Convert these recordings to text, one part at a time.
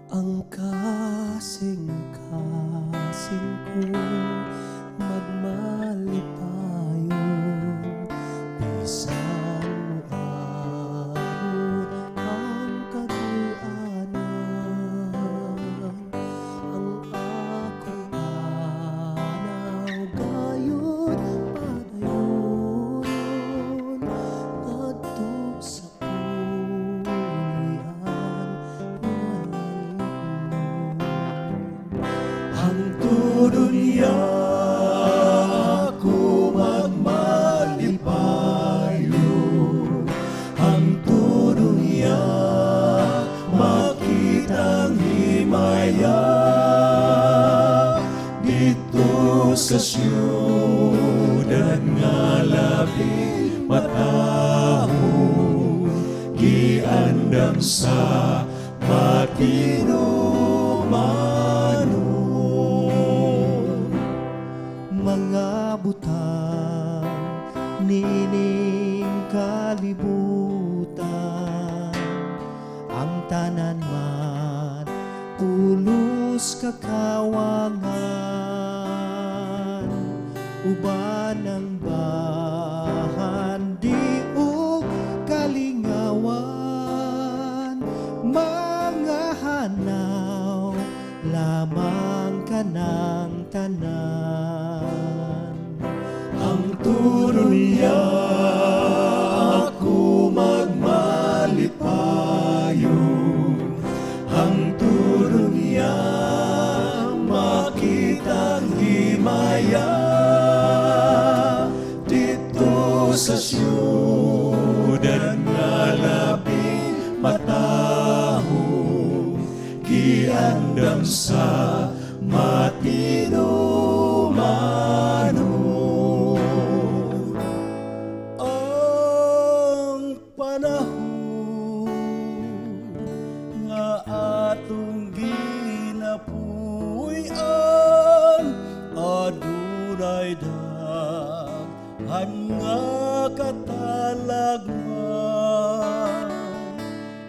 Ang kasing-kasing ko magmalipayon, bisan mo abot ang kagulanan. Ang akong anaw gayud padayon, ngadto sa dunia ako magmalipayon, ang dunia makitang himaya dito sa siyudad nga labing matahong giandam sa matinuman. Mga butang nining kalibutan, ang tanan man pulos kakawangan, uban ng bahan di ug kalingawan, mga hanaw lamang kanang tanan. Ang dunia ako magmalipayon, ang dunia makitang himaya dito sa siyudad nga labing matahong giandam sa matinuman. Nga katalagman,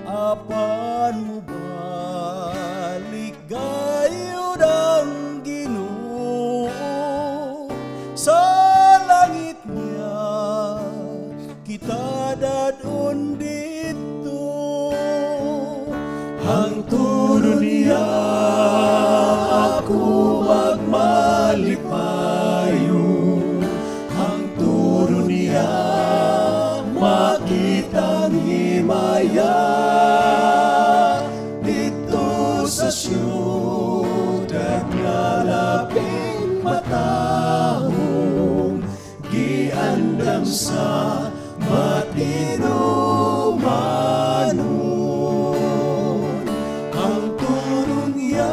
apan mo balik gayud ang Ginoo sa langit niya kita dadon dito. Ang dunia ako magmalipayon, makitang himaya dito sa siyudad nga labing matahong giandam sa matinumanon. Ang dunia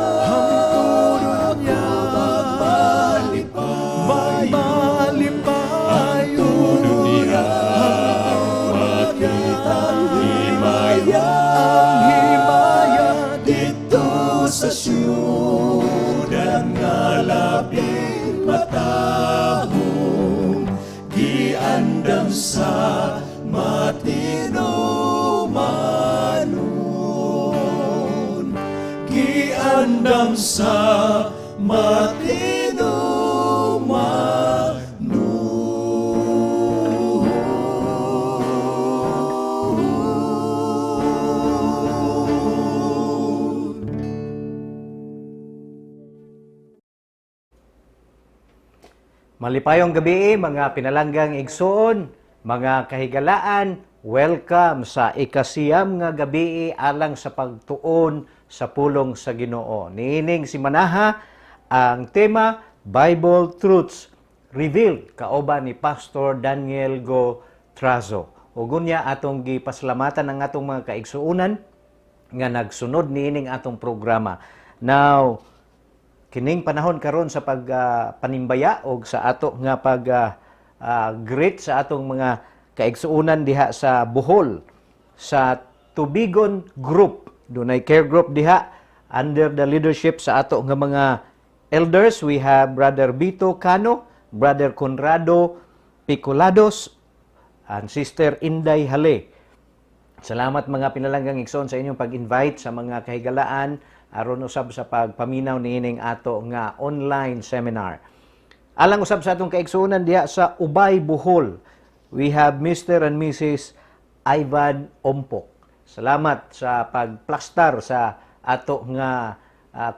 sa siyudad nga labing matahong giandam sa matinumanon, giandam sa matinumanon. Malipayong gabi, mga pinalanggang igsoon, mga kahigalaan, welcome sa ikasiyam nga gabi alang sa pagtuon sa pulong sa Ginoo. Niining si Manaha ang tema Bible Truths Revealed kauban ni Pastor Daniel Go Trazo. Ugon niya atong gipasalamatan ang atong mga kaigsuunan nga nagsunod niining atong programa. Now, kining panahon karon sa pagpanimbaya o sa ato nga greet sa atong mga kaigsuunan diha sa Bohol sa Tubigon Group. Dunay care group diha under the leadership sa ato nga mga elders. We have Brother Vito Cano, Brother Conrado Picolados, and Sister Inday Hale. Salamat mga pinalanggang igsoon sa inyong pag-invite sa mga kahigalaan aron usab sa pagpaminaw niining ato nga online seminar. Alang usab sa atong kaigsuonan diha sa Ubay, Bohol, we have Mr. and Mrs. Ivan Ompok. Salamat sa pagplastar sa ato nga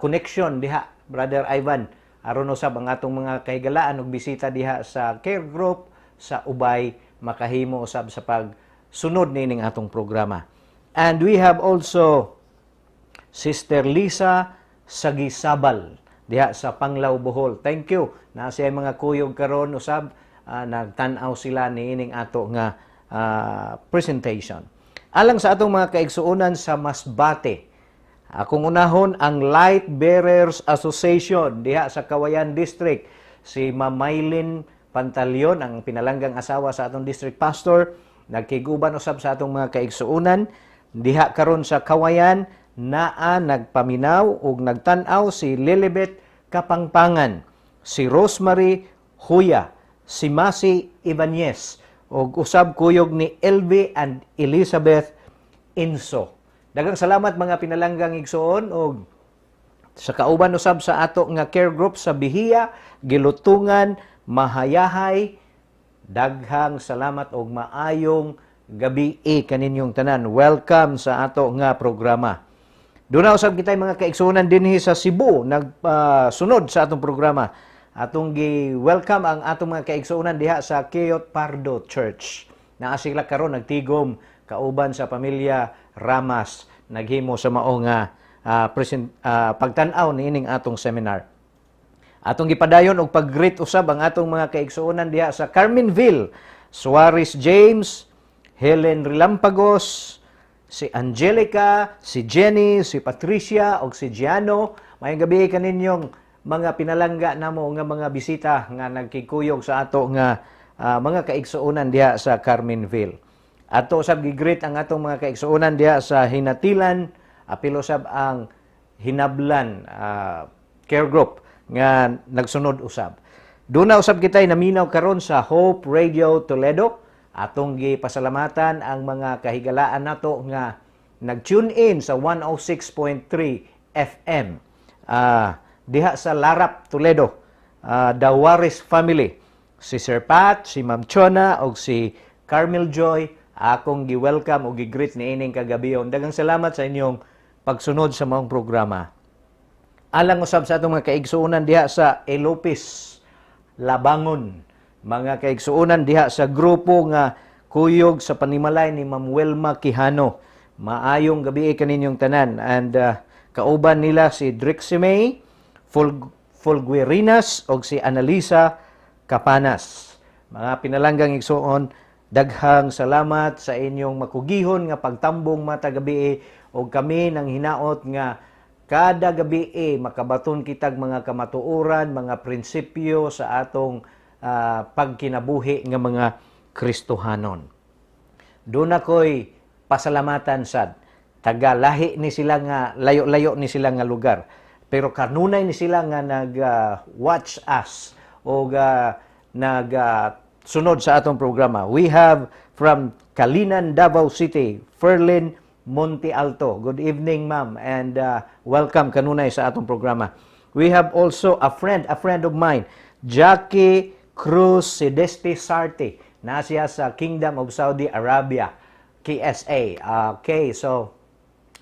connection diha, Brother Ivan. Aron usab ang atong mga kahigalaan ug bisita diha sa care group sa Ubay makahimo usab sa pagsunod nining atong programa. And we have also Sister Lisa Sagisabal diha sa Panglao, Bohol. Thank you. Na siya mga kuyog karon usab nagtan-aw sila niining ato nga presentation. Alang sa atong mga kaigsuonan sa Masbate, akong unahon ang Light Bearers Association diha sa Kawayan District. Si Ma'am Maylin Pantaleon, ang pinalanggang asawa sa atong district pastor, nagkiguban usab sa atong mga kaigsuonan diha karon sa Kawayan, naa nagpaminaw ug nagtan-aw si Lilibet Kapangpangan, si Rosemary Huya, si Masi Ibanez ug usab kuyog ni Elvi and Elizabeth Inso. Daghang salamat mga pinalanggang igsoon ug sa kauban usab sa ato nga care group sa Bihiya, Gilutungan, Mahayahay. Daghang salamat og maayong gabi kaninyong tanan. Welcome sa ato nga programa. Doon na usab kitay mga kaigsuonan dinhi sa Cebu nagsunod sa atong programa. Atong gi-welcome ang atong mga kaigsuonan diha sa Keyot Pardo Church. Naa sila karon nagtigom kauban sa pamilya Ramas, naghimo sa mao nga pagtan-aw niining atong seminar. Atong gipadayon og pag-greet usab ang atong mga kaigsuonan diha sa Carmenville, Suarez James, Helen Rilampagos, si Angelica, si Jenny, si Patricia ug si Giano. Mayong gabi kaninyong mga pinalangga namo nga mga bisita nga nagkikuyog sa ato nga mga kaigsuonan diha sa Carmenville. Ato usab gi-greet ang atong mga kaigsuonan diha sa Hinatilan, apil usab ang Hinablan care group nga nagsunod usab. Doon na usab kitay naminaw karon sa Hope Radio Toledo. Atong gipasalamatan ang mga kahigalaan nato nga nag-tune in sa 106.3 FM diha sa Larap, Toledo. The Waris family, si Sir Pat, si Ma'am Chona ug si Carmel Joy, akong gi-welcome o gi-greet niining kagabion. Daghang salamat sa inyong pagsunod sa maong programa. Alang usab sa atong mga kaigsuonan diha sa Elopis, Labangon, mga kaigsuonan diha sa grupo nga kuyog sa panimalay ni Ma'am Welma Quijano. Maayong gabi kaninyong tanan. And kauban nila si Drixie May Fulguerinas o si Analisa Capanas. Mga pinalanggang igsuon, daghang salamat sa inyong makugihon nga pagtambong mata gabi o kami nang hinaot nga kada gabi makabaton kitag mga kamatuoran, mga prinsipyo sa atong pagkinabuhi nga mga Kristohanon. Doon ako'y pasalamatan sad. Taga-lahi ni sila nga, layo-layo ni sila nga lugar. Pero kanunay ni sila nga nag-watch us o nag-sunod sa atong programa. We have from Kalinan, Davao City, Ferlin Monte Alto. Good evening, ma'am, and welcome kanunay sa atong programa. We have also a friend of mine, Jackie Cruz Sideste Sarte. Nasiya sa Kingdom of Saudi Arabia, KSA. Okay, so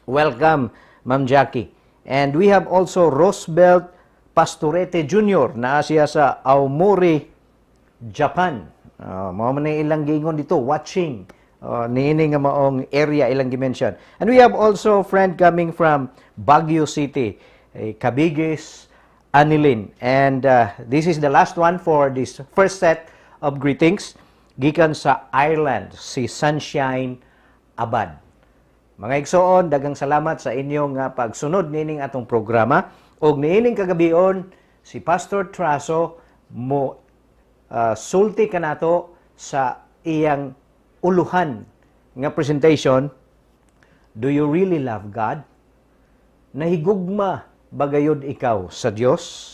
welcome, Ma'am Jackie. And we have also Rosebelt Pastorete Jr. Nasiya sa Aomori, Japan. Mao man ilang gingon dito, watching. Niini nga maong area ilang dimension. And we have also friend coming from Baguio City, Cabigues, Anilin. And this is the last one for this first set of greetings. Gikan sa Ireland, si Sunshine Abad. Mga igsoon, daghang salamat sa inyong pagsunod nining atong programa. Og niining kagabion, si Pastor Traso mo sulti kanato sa iyang uluhan nga presentation. Do you really love God? Nahigugma bagayod ikaw sa Dios?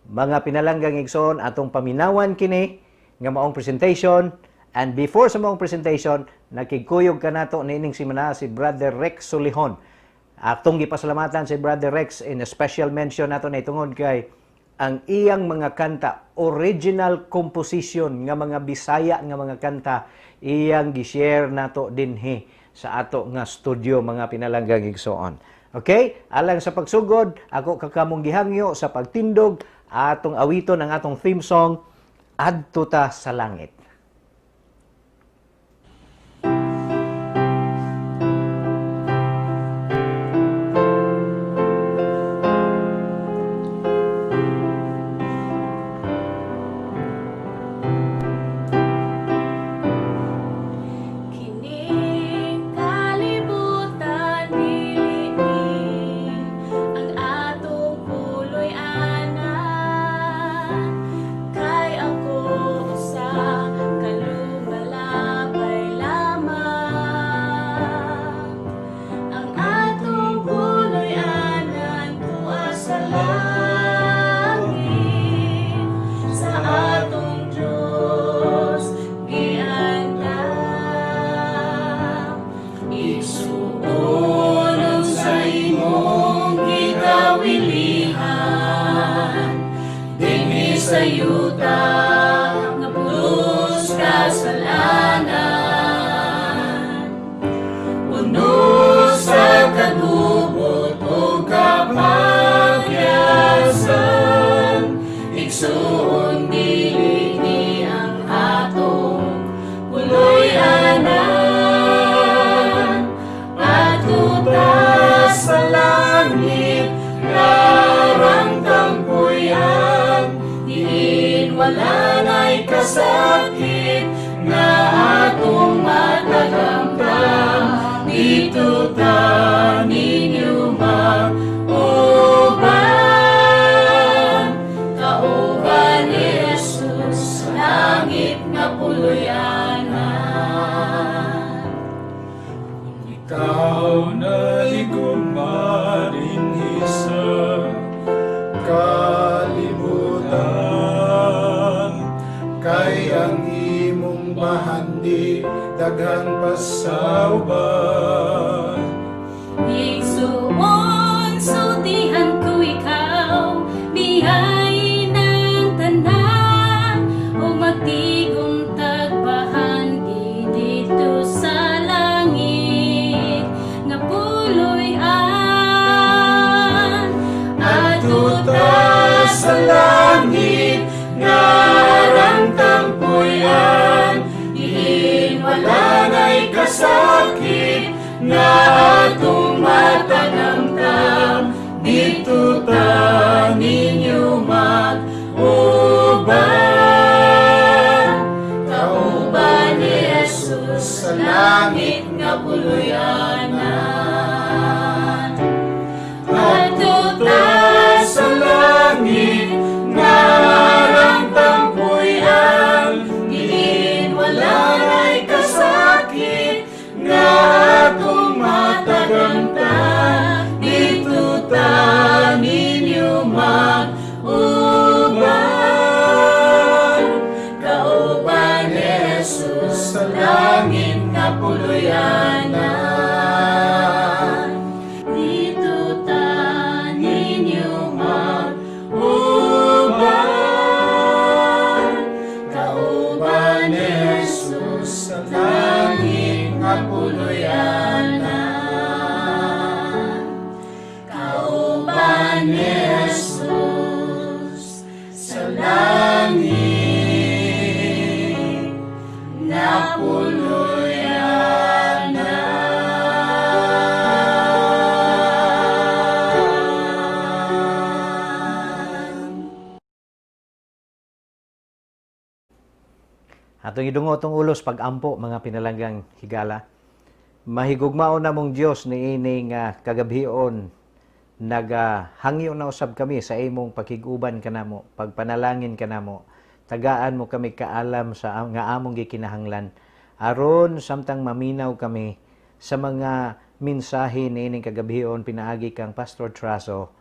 Mga pinalanggang igsoon, atong paminawan kini nga maong presentation And before sa mong presentation, nakikuyog ka nato nining simana si Brother Rex Solihon. Atong gipasalamatan si Brother Rex in a special mention nato na itungod kay ang iyang mga kanta, original composition nga mga Bisaya nga mga kanta, iyang gi-share nato dinhi sa ato nga studio mga pinalanggang igsoon. Okay? Alang sa pagsugod, ako kakamong gihangyo sa pagtindog atong awiton ang atong theme song Adto Ta sa Langit. Kining kalibutan dili ang atong puloy-anan, kay ako usa ka lumalabay lamang. Ang atong puloy-anan tuwa sa langit, sa atong Diyos giandam. Igsuon sa imong gikawilihan, dinhi sa yuta nga pulos kasalanan. Puno sa kagubot o kapagyasan, igsuon dili ni ang atong puloy-anan. Adto ta sa langit, larang tampuyan, diin wala na'y kasakit nga atong matagamtam. Dito ta ninyo mag-uban, kauban ni Jesus sa langit nga puloy-anan. Ikaw na igumarin sa kalibutan, kay ang imong bahandi daghan pa sa uban. Igsuon sultihan ko ikaw, biyahe ng tanan, o magtigong tagbahangi dito sa langit nga puloy-an. Adto ta sa langit, ngarang tampuyan, diin wala na'y kasakit nga atong matagamtam. Dito ta ninyo mag-uban, kauban ni Jesus sa langit nga puloy-anan. Adto ta sa langit, ngarang tampuyan, diin wala na'y kasakit nga atong matagamtam. Dito ta ninyo mag-uban, kauban ni Jesus sa langit nga puloy-anan. Dito ta ninyo mag-uban, kauban ni Jesus sa langit nga puloy-anan. Kauban ni Jesus sa langit nga puloy-anan. Atong idungo tong ulos pag-ampo mga pinalanggang higala. Mahigugmao na mong Dios niini nga kagabhion nagahangyo na usab kami sa imong pakiguban kanamo, pagpanalangin kanamo. Tagaan mo kami kaalam sa nga among gikinahanglan aron samtang maminaw kami sa mga mensahe niining kagabhion pinaagi kang Pastor Traso,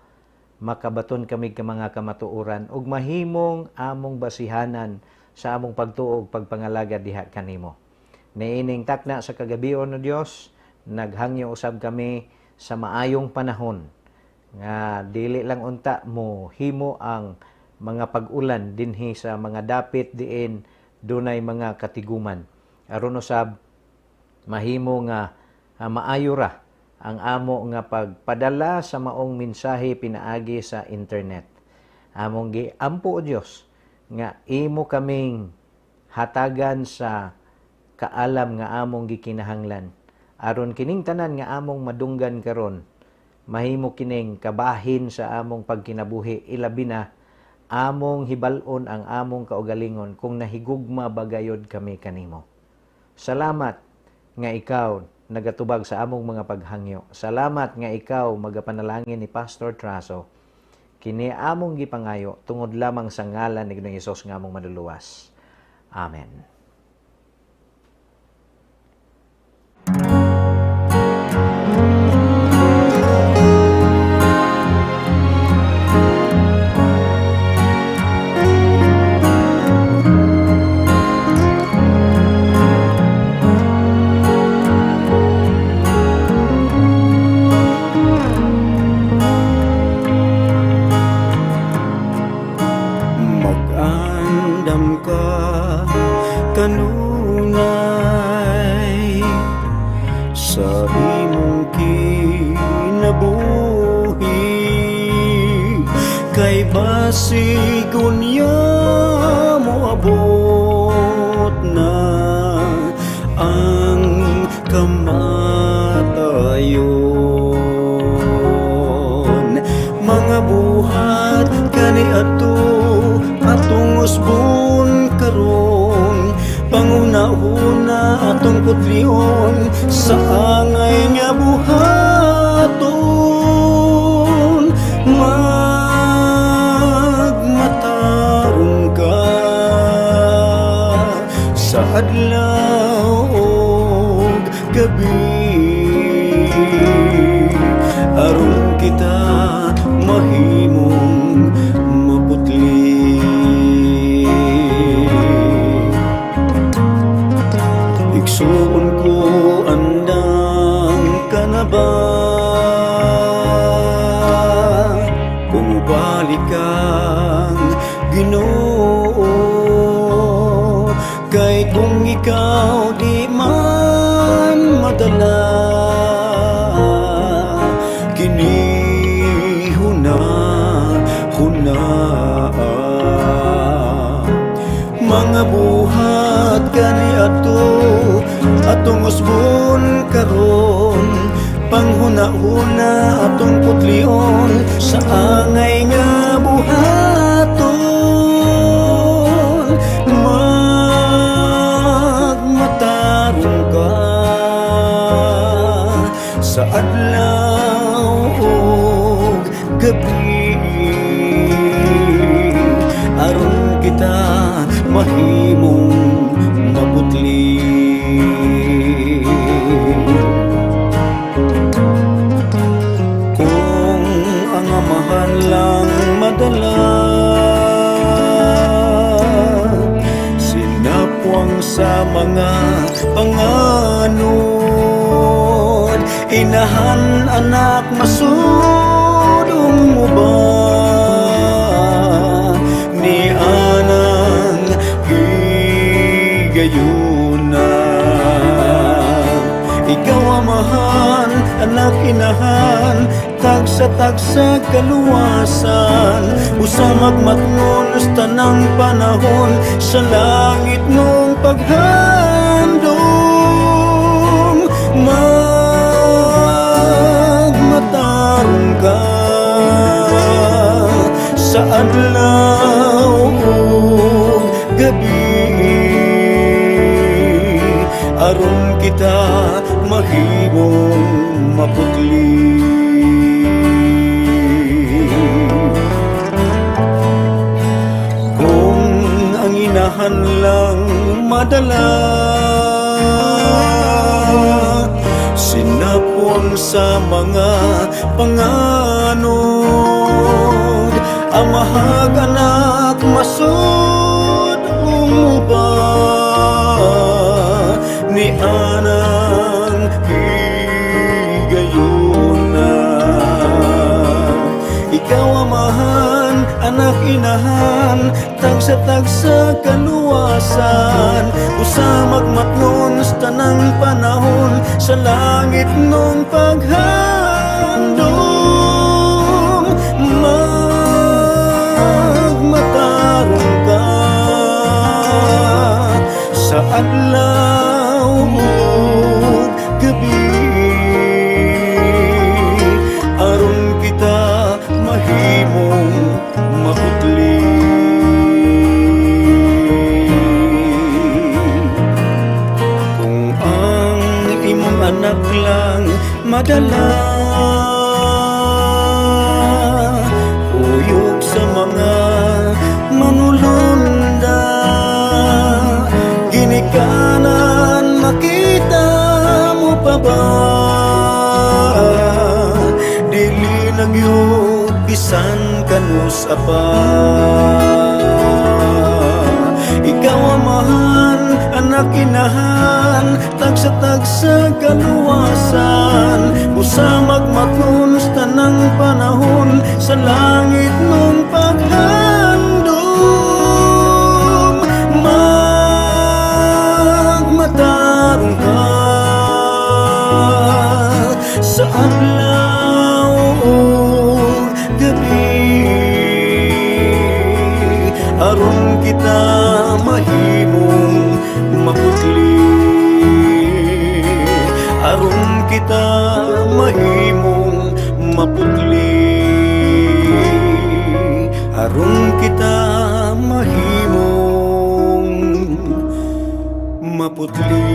makabaton kami ka mga kamatuoran ug mahimong among basihanan sa among pagtuo ug pagpangalaga diha kanimo. Niining takna sa kagabion o Dios, naghangyo usab kami sa maayong panahon nga dili lang unta mo himo ang mga pag-ulan dinhi sa mga dapit diin dunay mga katiguman. Aron usab mahimo nga maayo ra ang amo nga pagpadala sa maong mensahe pinaagi sa internet. Among giampo o Dios nga imo kaming hatagan sa kaalam nga among gikinahanglan. Aron kining tanan nga among madunggan karon, mahimo kining kabahin sa among pagkinabuhi, ilabi na among hibalon ang among kaugalingon kung nahigugma bagayod kami kanimo. Salamat nga ikaw nagatubag sa among mga paghangyo. Salamat nga ikaw magapanalangin ni Pastor Traso. Kini among gipangayo tungod lamang sa ngalan ni Ginoong Hesus nga among maduluwas. Amen. Mag-andam ka kanunay sa imong kinabuhi, kay basig unya mo abot na ang kamatayon. Mga buhat kani atong usbon karon, panguna-una atong putlion sa angay nga buhaton. Magmatarong ka sa adlaw ug gabi, aron kita mahimong maputli. Igsuon ko andang ka na ba, kung balik kang Ginoo, kay kung ikaw di man madala, kini huna mga buhat kani atong usbon karon, panghuna-huna atong putlion sa angay nga buhaton. Magmatarong ka sa adlaw ug gabi, aron kita mahimong maputli. Kung ang amahan lang madala, sinapwang sa mga panganod, inahan anak masudong mo ba ni anang higayunan? Ikaw amahan, anak inahan, tagsa-tagsa kaluwasan, usa magmatngon sa tanang panahon, sa langit nung paghandom. Magmatarong ka sa adlaw ug gabi, aron kita mahimong maputli. Kung ang inahan lang madala, sinapwang sa mga panganod, amahag anak masud anak inahan, tagsa-tagsa kaluwasan, usamag matngon sa tanang panahon, sa langit nung paghandong, magmatarong ka sa adlaw ug gabi, aron kita mahimong maputli. Kung ang imong anak lang madala, uyog sa mga manulunda, ginikanan makita mo pa ba? Dili nagyud bisan kanus apa. Ikaw amahan, anak inahan, tagsa-tagsa kaluwasan, usamag matngon sa tanang panahon, sa langit nung paghandong, magmatarong ka sa adlaw ug gabi, aron kita mahimong maputli, aron kita mahimong maputli, aron kita mahimong maputli.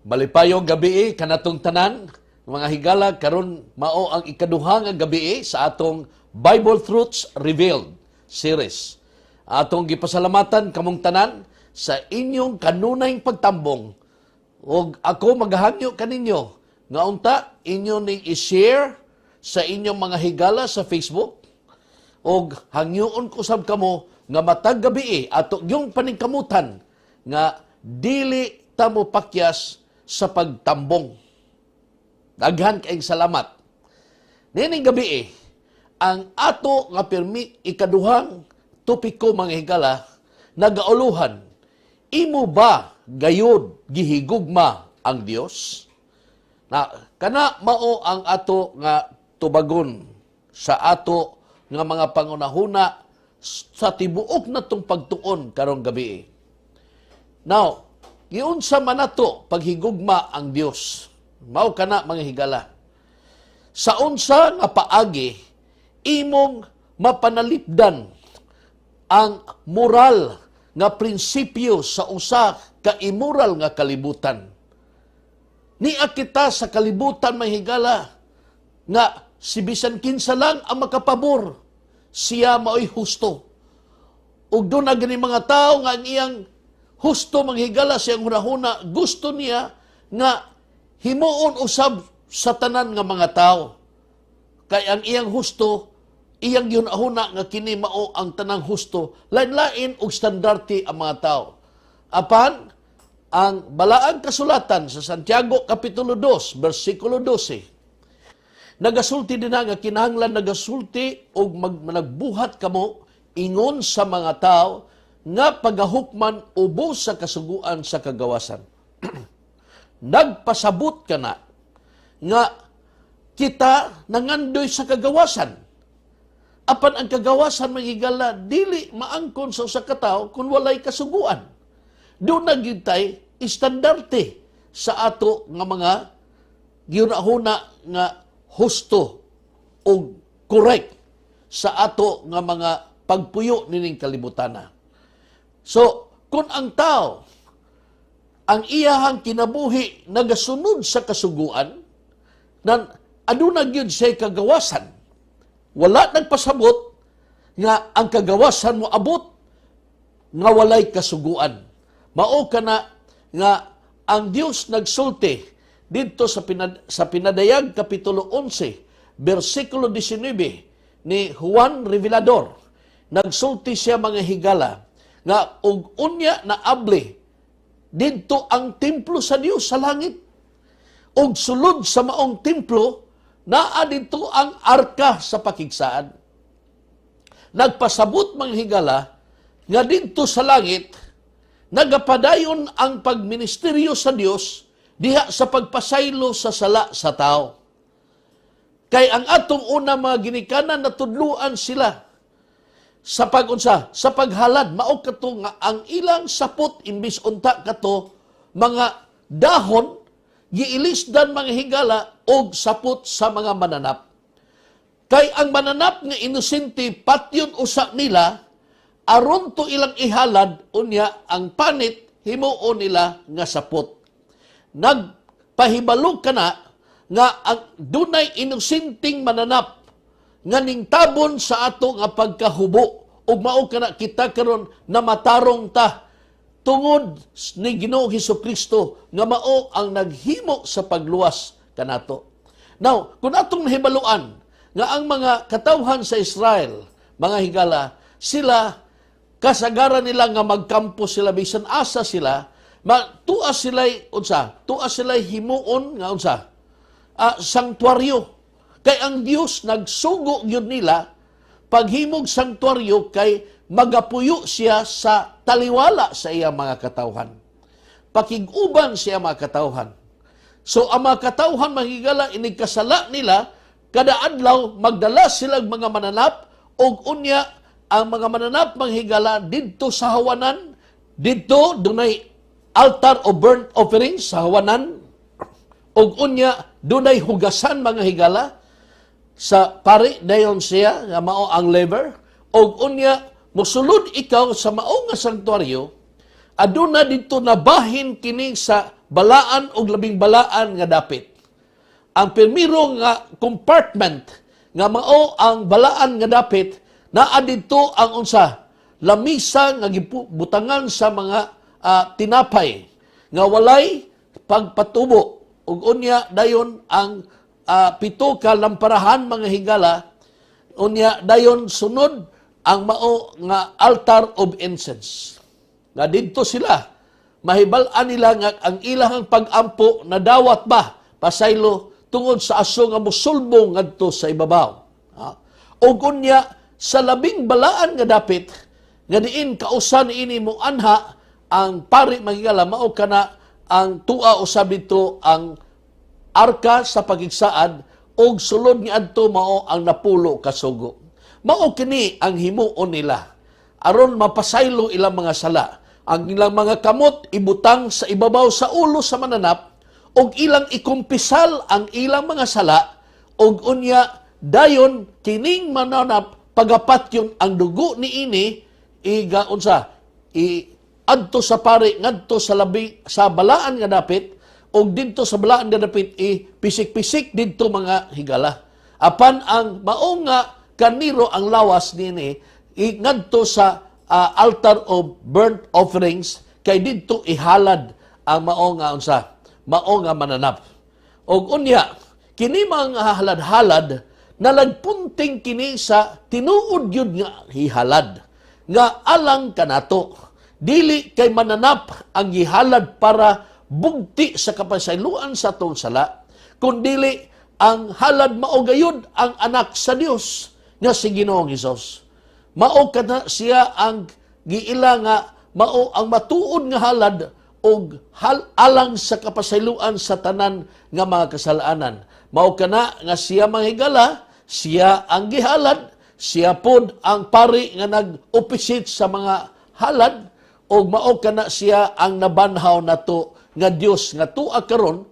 Malipayong gabi kanatong tanan, mga higala, karon mao ang ikaduha nga gabi sa atong Bible Truths Revealed series. Atong gipasalamatan kamong tanan sa inyong kanunayng pagtambong. Og ako maghangyo kaninyo nga unta inyo ning i-share sa inyong mga higala sa Facebook. Og hangyoon ko sab kamo nga matag gabi ato yung paningkamutan nga dili ta mo pakyas sa pagtambong. Daghan kaayong salamat. Nining gabi ang ato nga pirmi ikaduhang topiko mga higala nagauluhan, imo ba gayud gihigugma ang Dios? Na kana mao ang ato nga tubagon sa ato nga mga pangunahuna sa tibuok natong pagtuon karong gabi. Now, giunsa man nato paghigugma ang Dios? Mao kana mga higala. Sa unsa nga paagi imong mapanalipdan ang moral nga prinsipyo sa usa ka immoral nga kalibutan. Niya kita sa kalibutan mga higala nga si bisan kinsa lang ang makapabor, siya mao'y husto. Ug doon na gani mga tao nga ang iyang husto manghigala siyang hunahuna, gusto niya nga himuon usab sa tanan nga mga tao. Kay ang iyang husto, iyang yunahuna nga kini mao ang tanang husto, lain-lain og standarte ang mga tao. Apan, ang balaang kasulatan sa Santiago Kapitulo 2, versikulo 12, nagasulti din nga kinahanglan nagasulti og nagbuhat kamo ingon sa mga tao nga pagahukman ubos sa kasuguan sa kagawasan. Nagpasabot ka na nga kita nangandoy sa kagawasan. Apan ang kagawasan mahigala dili maangkon sa usa ka tawo kung walay kasuguan. Doon na gitay istandarte sa ato nga mga gihunahuna nga husto o correct sa ato nga mga pagpuyo nining kalibutana. So, kung ang tao, ang iyahang kinabuhi nagasunod sa kasuguan, na aduna gyud siya kagawasan, wala nagpasabot nga ang kagawasan mo abot nga walay kasuguan. Mao kana nga ang Dios nagsulti dito sa Pinadayag Kapitulo 11, versikulo 19 ni Juan Revelador, nagsulti siya mga higala nga og unya na abli didto ang templo sa Dios sa langit. Og sulod sa maong templo naa didto ang arka sa pakigsaan. Nagpasabot mga higala nga didto sa langit nagapadayon ang pagministeryo sa Dios diha sa pagpasaylo sa sala sa tao. Kay ang atong una mga ginikanan natudluan sila sa pagunsa, sa paghalad, mao kato nga ang ilang sapot imbis unta kato mga dahon giilisdan mga higala og sapot sa mga mananap. Kay ang mananap nga inosente patyon usa nila aron to ilang ihalad unya ang panit himuon nila nga sapot. Nagpahibalo kana nga ang dunay inosenteng mananap nga ningtabon sa ato nga pagkahubo ug mao kana kita karon na matarong ta tungod ni Ginoong Hesukristo nga mao ang naghimo sa pagluwas kanato. Now, kung atong nahibaluan nga ang mga katawhan sa Israel, mga higala, sila kasagaran nila nga magkampo sila bisan asa sila, tuas sila'y unsa, tuas sila'y himuon nga unsa, sanktuaryo. Kay ang Dios nagsugo gyud nila paghimog sanktuaryo kay magapuyo siya sa taliwala sa iyang mga katawhan. Pakiguban siya mga katawhan. So ang mga katawhan mahigala inigkasala nila kada adlaw magdala sila mga mananap og unya ang mga mananap manghigala didto sa hawanan, didto dunay altar o burnt offering sa hawanan, og unya dunay hugasan mga higala sa pari dayon siya nga mao ang laver, og unya mosulod ikaw sa mao nga sanktuaryo, aduna didto nabahin kini sa balaan og labing balaan nga dapit. Ang pirmiro nga compartment nga mao ang balaan nga dapit naa didto ang unsa lamisa nga gibutangan sa mga tinapay nga walay pagpatubo ug unya dayon ang pito ka lamparahan mga higala unya dayon sunod ang mao nga altar of incense. Nga didto sila mahibal-an nila nga ang ilahang pag-ampo na dawat ba pasaylo tungod sa aso nga mosulbo ngadto sa ibabaw. Ug unya sa labing balaan nga dapit nga diin kausa niini mo anha ang pari mahigala mao kana ang tua usab dito ang arka sa pagigsaad og sulod niadto mao ang napulo ka sugo. Mao kini ang himuon nila aron mapasaylo ilang mga sala. Ang ilang mga kamot ibutang sa ibabaw sa ulo sa mananap og ilang ikumpisal ang ilang mga sala og unya dayon kining mananap pagapatyon ang dugo niini iga unsa adto sa pari ngadto sa labi sa balaan nga dapit og didto sa balaan nga dapit pisik-pisik didto mga higala apan ang mao nga kaniro ang lawas niini ngadto sa altar of burnt offerings kay didto ihalad ang mao nga unsa mao nga mananap og unya kini mga halad-halad nalagpunting kini sa tinuod yun nga hihalad nga alang kanato dili kay mananap ang gihalad para bugti sa kapasayloan sa atong sala kundi ang halad mao gayud ang anak sa Dios nga si Ginoong Hesus. Mao kana siya ang giila nga mao ang matuod nga halad og alang sa kapasayloan sa tanan nga mga kasalanan. Mao kana nga siya manghigala, siya ang gihalad, siya pod ang pari nga nag-opisit sa mga halad og mao kana siya ang nabanhaw nato nga Dios nga tua karon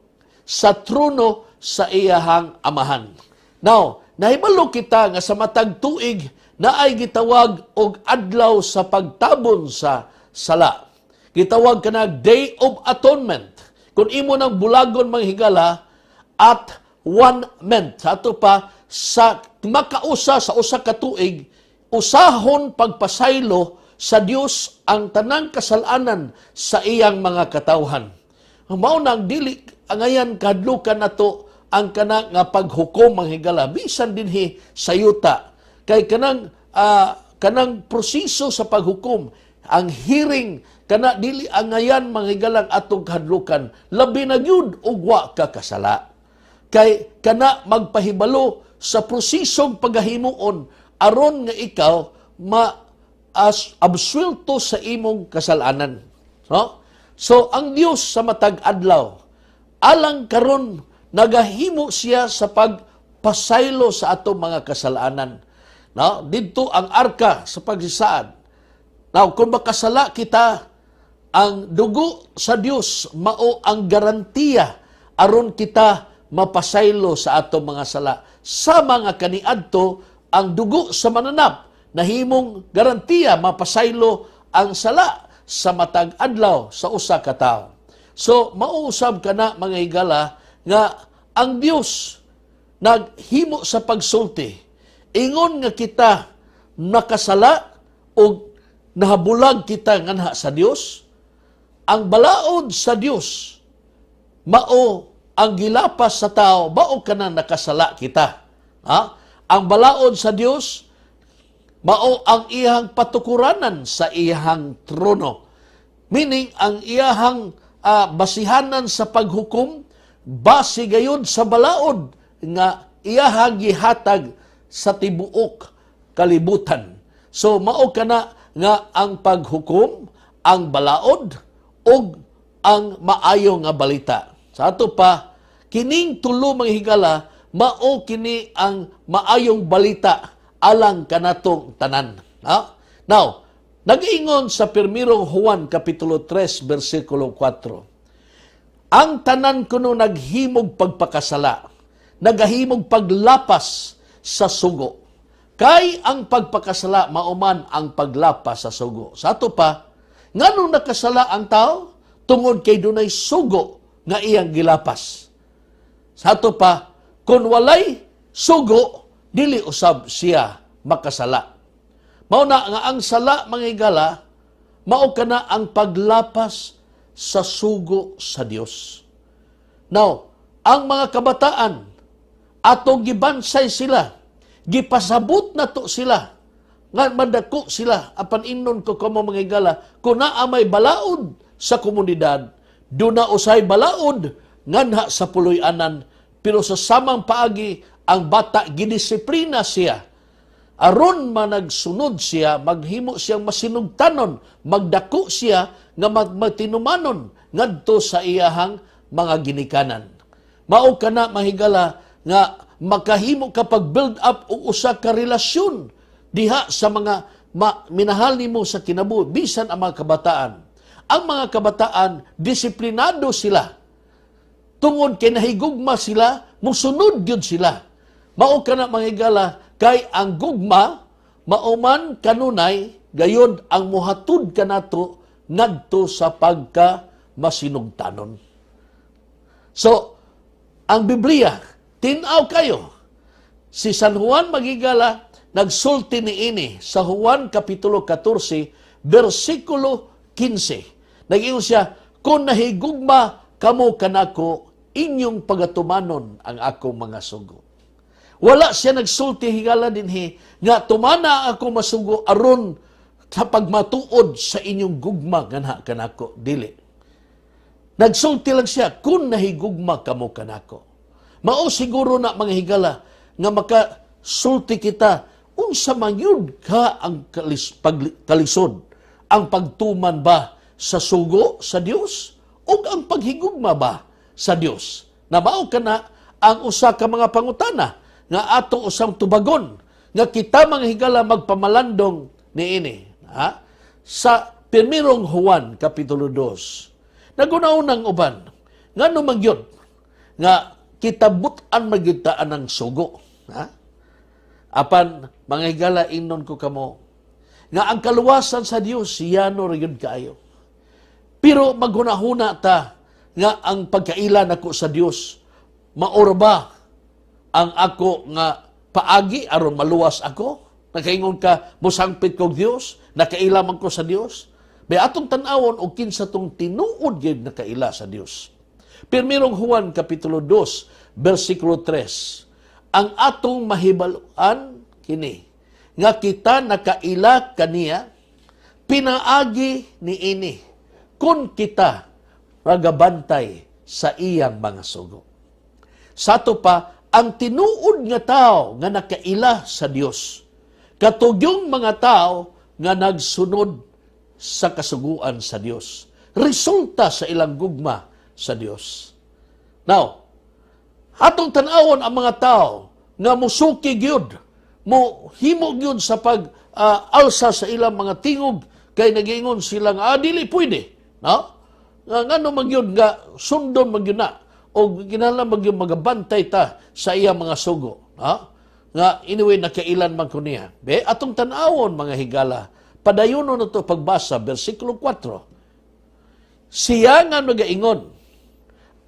sa trono sa iyahang amahan. Now, nahibalo kita nga sa matag tuig na ay gitawag og adlaw sa pagtabon sa sala. Gitawag kana Day of Atonement. Kung imo nang bulagon manghigala at 1 month. Sa ato pa sa makausa sa usa ka tuig usahon pagpasaylo sa Dios ang tanang kasalanan sa iyang mga katawhan. Mao nang dili angayan kadlukan nato ang kanang nga paghukom manghigala bisan dinhi sa yuta kay kanang kanang proseso sa paghukom, ang hearing, kana dili ang ngayan mga higalang atong kahadlukan, labi na gyud og wa ka kasala. Kay kana magpahibalo sa prosesong paghahimuon aron nga ikaw absuelto sa imong kasalanan. No? So ang Dios sa matag adlaw alang karon nagahimo siya sa pagpasaylo sa atong mga kasalanan. No? Dito ang arka sa pagsisaad. Now, kung makasala kita, ang dugo sa Dios mao ang garantiya aron kita mapasaylo sa atong mga sala. Sa mga kaniadto, ang dugo sa mananap nahimong garantiya mapasaylo ang sala sa matag adlaw sa usa ka tawo. So, mauusab ka na mga higala nga ang Dios naghimo sa pagsulti. Ingon nga kita nakasala o nahabulag kita nganha sa Dios, ang balaod sa Dios mao ang gilapas sa tao, mao kana nakasala kita. Ha? Ang balaod sa Dios mao ang iyang patukuranan sa iyang trono. Meaning ang iyang basihanan sa paghukom base gayud sa balaod nga iyahang gihatag sa tibuok kalibutan. So mao kana nga ang paghukom, ang balaod ug ang maayo nga balita. Sa ato pa, kining tulo mga higala, mao kini ang maayong balita alang kanatong tanan. Ha? Now, nag-ingon sa 1 Juan Kapitulo 3, versikulo 4, ang tanan kuno naghimog pagpakasala, nagahimog paglapas sa sugo. Kay ang pagpakasala mauman ang paglapas sa sugo. Sa ato pa, nganong nakasala ang tao? Tungod kay dunay sugo nga iyang gilapas. Sa ato pa, kung walay sugo, dili usab siya makasala. Mao na nga ang sala mga higala, mao kana ang paglapas sa sugo sa Dios. Now, ang mga kabataan atong gibansay sila, gipasabot na to sila, nga madako sila, apan inon ko kamo mga higala, kung naa may balaod sa komunidad, doon na usay balaod, nganha sa puloy-anan, pero sa samang paagi, ang bata gidisiplina siya, aron managsunod siya, maghimo siyang masinugtanon, magdako siya, nga magtinumanon, ngadto sa iyahang mga ginikanan. Mao kana mahigala, nga makahimo kapag build up o usa ka relasyon diha sa mga minahal nimo sa kinabuhi, bisan ang mga kabataan. Ang mga kabataan, disiplinado sila. Tungod kay nahigugma sila, musunod yun sila. Mao kana mga higala, kay ang gugma, mauman kanunay, gayod ang muhatud kanato ngadto sa pagka masinugtanon. So, ang Biblia, tinaw kayo. Si San Juan magigala, nagsulti niini sa Juan Kapitulo 14, versikulo 15. Nag-iyon siya, kung nahigugma kamo kanako, inyong pagatumanon ang akong mga sugo. Wala siya nagsulti higala dinhi, nga tumana ako masugo aron sa pagmatuod sa inyong gugma ganha kanako. Dili. Nagsulti lang siya, kung nahigugma kamo kanako. Mao siguro na mga higala nga makasulti kita unsa man yun ka ang kalisod, ang pagtuman ba sa sugo sa Dios o ang paghigugma ba sa Dios? Nabao ka na ang usa ka mga pangutana nga ato usang tubagon nga kita mga higala magpamalandong niini. Ha? Sa 1 Juan Kapitulo 2, nagunaunang uban, nga numangyod nga kitabutan magitaan ng sugo. Ha? Apan, mga higala, ingnon ko kamo, nga ang kaluwasan sa Dios, siyano rin kaayo. Pero maghunahuna ta, nga ang pagkailan ako sa Dios, maorba ang ako nga paagi, aron maluwas ako? Nakaingon ka, musangpit kong Dios, nakailaman ko sa Dios? May atong tanawon o kinsa tong tinuod yun nakaila sa Dios. Pero merong Juan Kapitulo 2, versikulo 3, ang atong mahibaluan kini, nga kita nakaila kaniya, pinaagi ni ini, kun kita magabantay sa iyang mga sugo. Sato pa, ang tinuod nga tao nga nakaila sa Dios, katugyong mga tao nga nagsunod sa kasuguan sa Dios. Resulta sa ilang gugma sa Dios. Now, atong tanawon ang mga tao nga musuki gyud, mo himo gyud sa pag-alsa sa ilang mga tingog, kay nagingon sila nga, dili pwede. No? Ngano magyud nga sundon magyud na, o kinahanglan magyud magabantay ta sa iya mga sugo. No? Nga anyway nakailan man kuniya. Be atong tan-awon mga higala, padayonon na to pagbasa bersikulo 4. Siya nga nagaingon,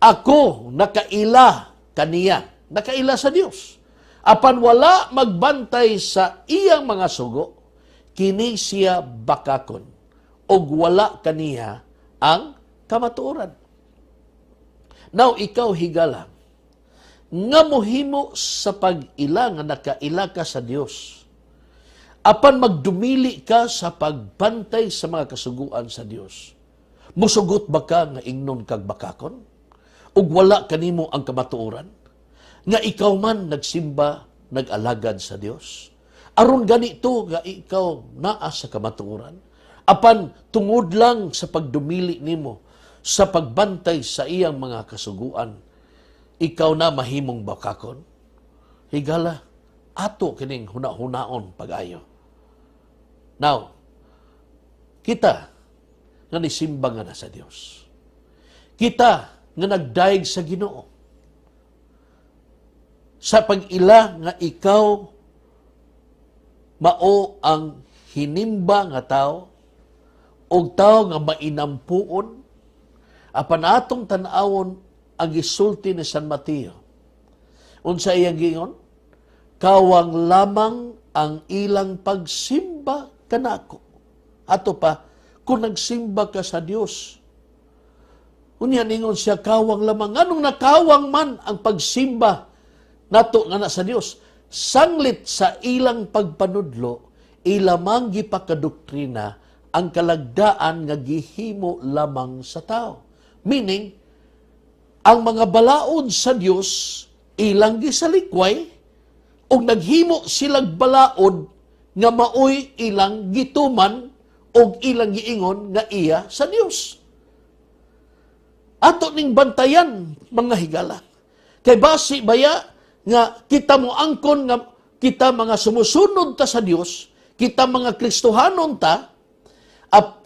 ako nakaila kaniya, nakaila sa Dios. Apan wala magbantay sa iyang mga sugo, kini siya bakakon, og wala kaniya ang kamatuoran. Now, ikaw higala, nga mohimo sa pag-ila nga nakaila ka sa Dios, apan magdumili ka sa pagbantay sa mga kasuguan sa Dios. Musugot ba ka nga ingnon kag bakakon? Ug wala kanimo ang kamatuoran? Nga ikaw man nagsimba, nag-alagad sa Dios? Aron ganito nga ikaw naa sa kamatuoran? Apan tungod lang sa pagdumili nimo sa pagbantay sa iyang mga kasuguan, ikaw na mahimong bakakon? Higala, ato kining huna-hunaon pag-ayo. Now, kita nga nisimba nga na sa Dios. Kita nga nagdaig sa Ginoo. Sa pag-ila nga ikaw mao ang hinimba nga tao, og tao nga mainampuon, apan atong tan-awon ang gisulti ni San Mateo. Unsa iyang giingon? Kawang lamang ang ilang pagsimba kanako. Ato pa, kung nagsimba ka sa Dios. Unya ningon siya, kawang lamang. Anong nakawang man ang pagsimba nato nga na sa Dios? Sanglit sa ilang pagpanudlo, ilamang gipakadoktrina ang kalagdaan nga gihimo lamang sa tao. Meaning, ang mga balaod sa Dios ilang gisalikway o naghimo silang balaod nga maoy ilang gituman o ilang giingon nga iya sa Dios. Ato ning bantayan mga higala. Kay basi baya nga kita mo angkon nga kita mga sumusunod ta sa Dios, kita mga Kristohanon ta,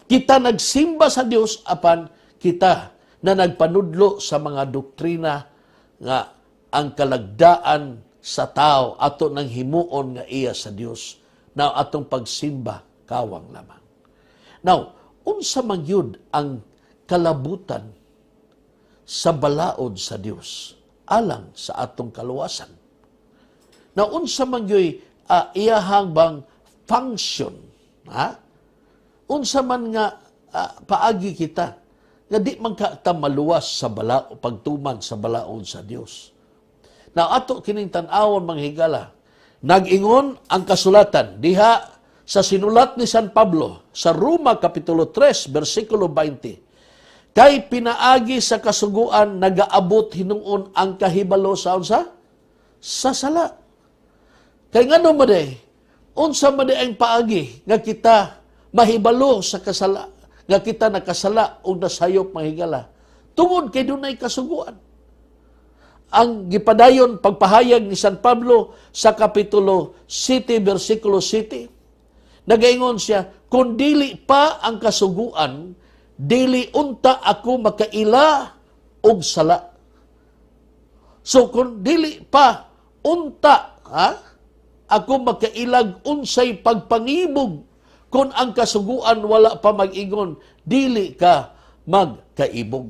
kita nagsimba sa Dios apan kita na nagpanudlo sa mga doktrina nga ang kalagdaan sa tao ato nang himuon nga iya sa Dios. Now atong pagsimba kawang lamang. Now, unsa man yun ang kalabutan sa balaod sa Dios alang sa atong kaluwasan? Now, unsa man yun iyahang bang function? Ha? Unsa man nga paagi kita nga di man ka maluwas sa pagtuman sa balaod sa Dios. Now, ato kining tan-awon mga higala, nag-ingon ang kasulatan diha sa sinulat ni San Pablo sa Roma Kapitulo 3, versikulo 20. Kay pinaagi sa kasuguan nagaabot hinuon ang kahibalo sa unsa? Sa sala. Kay ngano maday? Unsa maday ang paagi nga kita mahibalo sa kasala, nga kita nakasala o nasayop mahigala. Tungod kay dunay kasuguan. Ang gipadayon pagpahayag ni San Pablo sa Kapitulo 7, versikulo 7, nagaingon siya, kung dili pa ang kasuguan, dili unta ako makaila og sala. So kung dili pa unta, ako makailag unsay pagpangibog, kung ang kasuguan wala pa mag-ingon, dili ka magkaibog.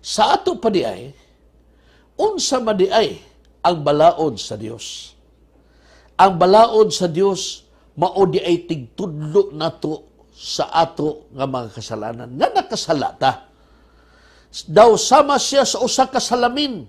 Sa ato pa di ay, unsa man di ay ang balaod sa Dios. Ang balaod sa Dios mao di ay tigtudlo nato sa ato nga mga kasalanan. Nga nakasala ta. Daw sama siya sa usa ka salamin.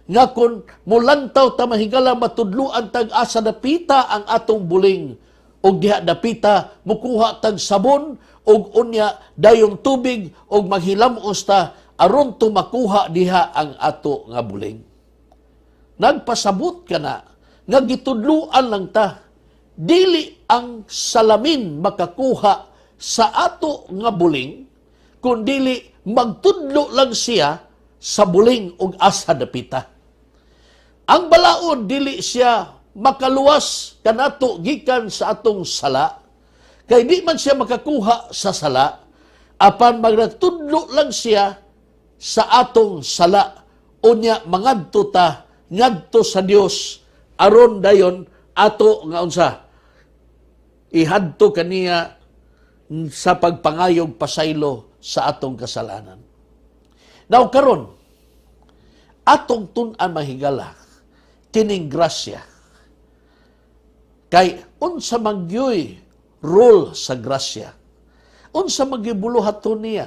nga kung mulantaw ta mahigala matudluan tag asa dapita ang atong buling, og diha dapita mukuha tag sabon og unya dayong tubig og maghilamos ta aron to makuha diha ang ato nga buling. Nagpasabot ka na nga gitudluan lang ta, dili ang salamin makakuha sa ato nga buling, kundili magtudlo lang siya sa buling og asa dapita. Ang balaod dili siya makaluwas kanato gikan sa atong sala, kay di man siya makakuha sa sala, apan magtudlo lang siya sa atong sala, unya mangadto ta ngadto sa Dios aron dayon ato nga unsa ihadto kaniya sa pagpangayog pasaylo sa atong kasalanan. Now karon atong tun-an mahigala kining grasya. Kay unsa magyoy role sa grasya? Unsa magyoy buluhaton niya?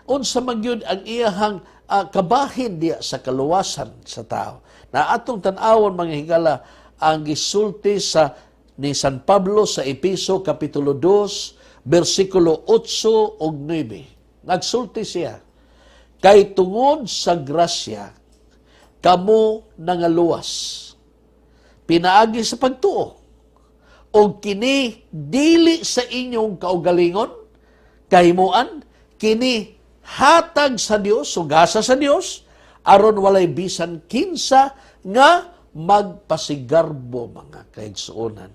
Unsa magyud ang iyahang kabahin diya sa kaluwasan sa tao? Na atong tan-awon mga higala ang gisulti sa ni San Pablo sa Episo kapitulo 2 bersikulo 8 ug 9. Nagsulti siya, kay tungod sa grasya kamo nangaluwas pinaagi sa pagtuo, o kini dili sa inyong kaugalingon kahimuan, kini hatag sa Dios o gasa sa Dios aron walay bisan kinsa nga magpasigarbo mga kaigsuonan.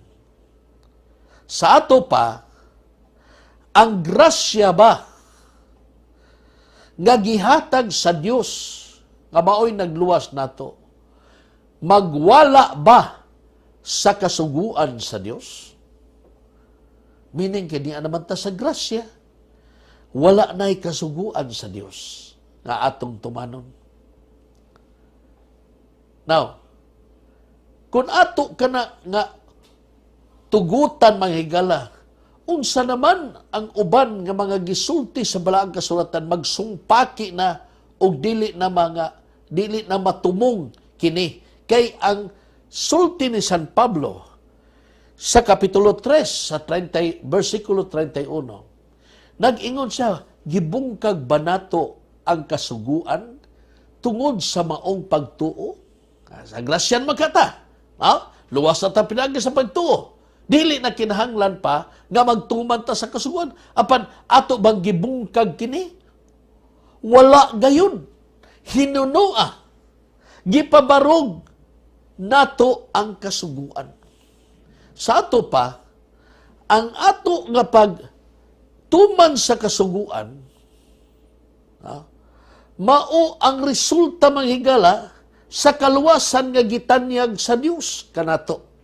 Sa ato pa ang grasya ba nga gihatag sa Dios nga maoy nagluwas nato, magwala ba sa kasuguan sa Dios? Meaning, kaya naman ta sa grasya, wala na'y kasuguan sa Dios nga atong tumanon. Now, kung ato ka na nga tugutan mga higala, unsa naman ang uban nga mga gisulti sa balaang kasulatan magsungpaki na og dili na matumong kini. Kay ang sulti ni San Pablo sa kapitulo 3 sa versikulo 31, nag-ingon siya, gibungkag banato ang kasuguan tungod sa maong pagtuo. Sa grasyan magkata, luwas na ta pinagi sa pagtuo. Dili na kinahanglan pa nga magtuman ta sa kasuguan. Apan ato bang gibungkag kini? Wala gayon. Hinunoa. Gipabarog nato ang kasuguan. Sa ato pa, ang ato nga pagtuman sa kasuguan, mao ang resulta manghigala sa kaluwasan nga gitanyag sa Dios kanato.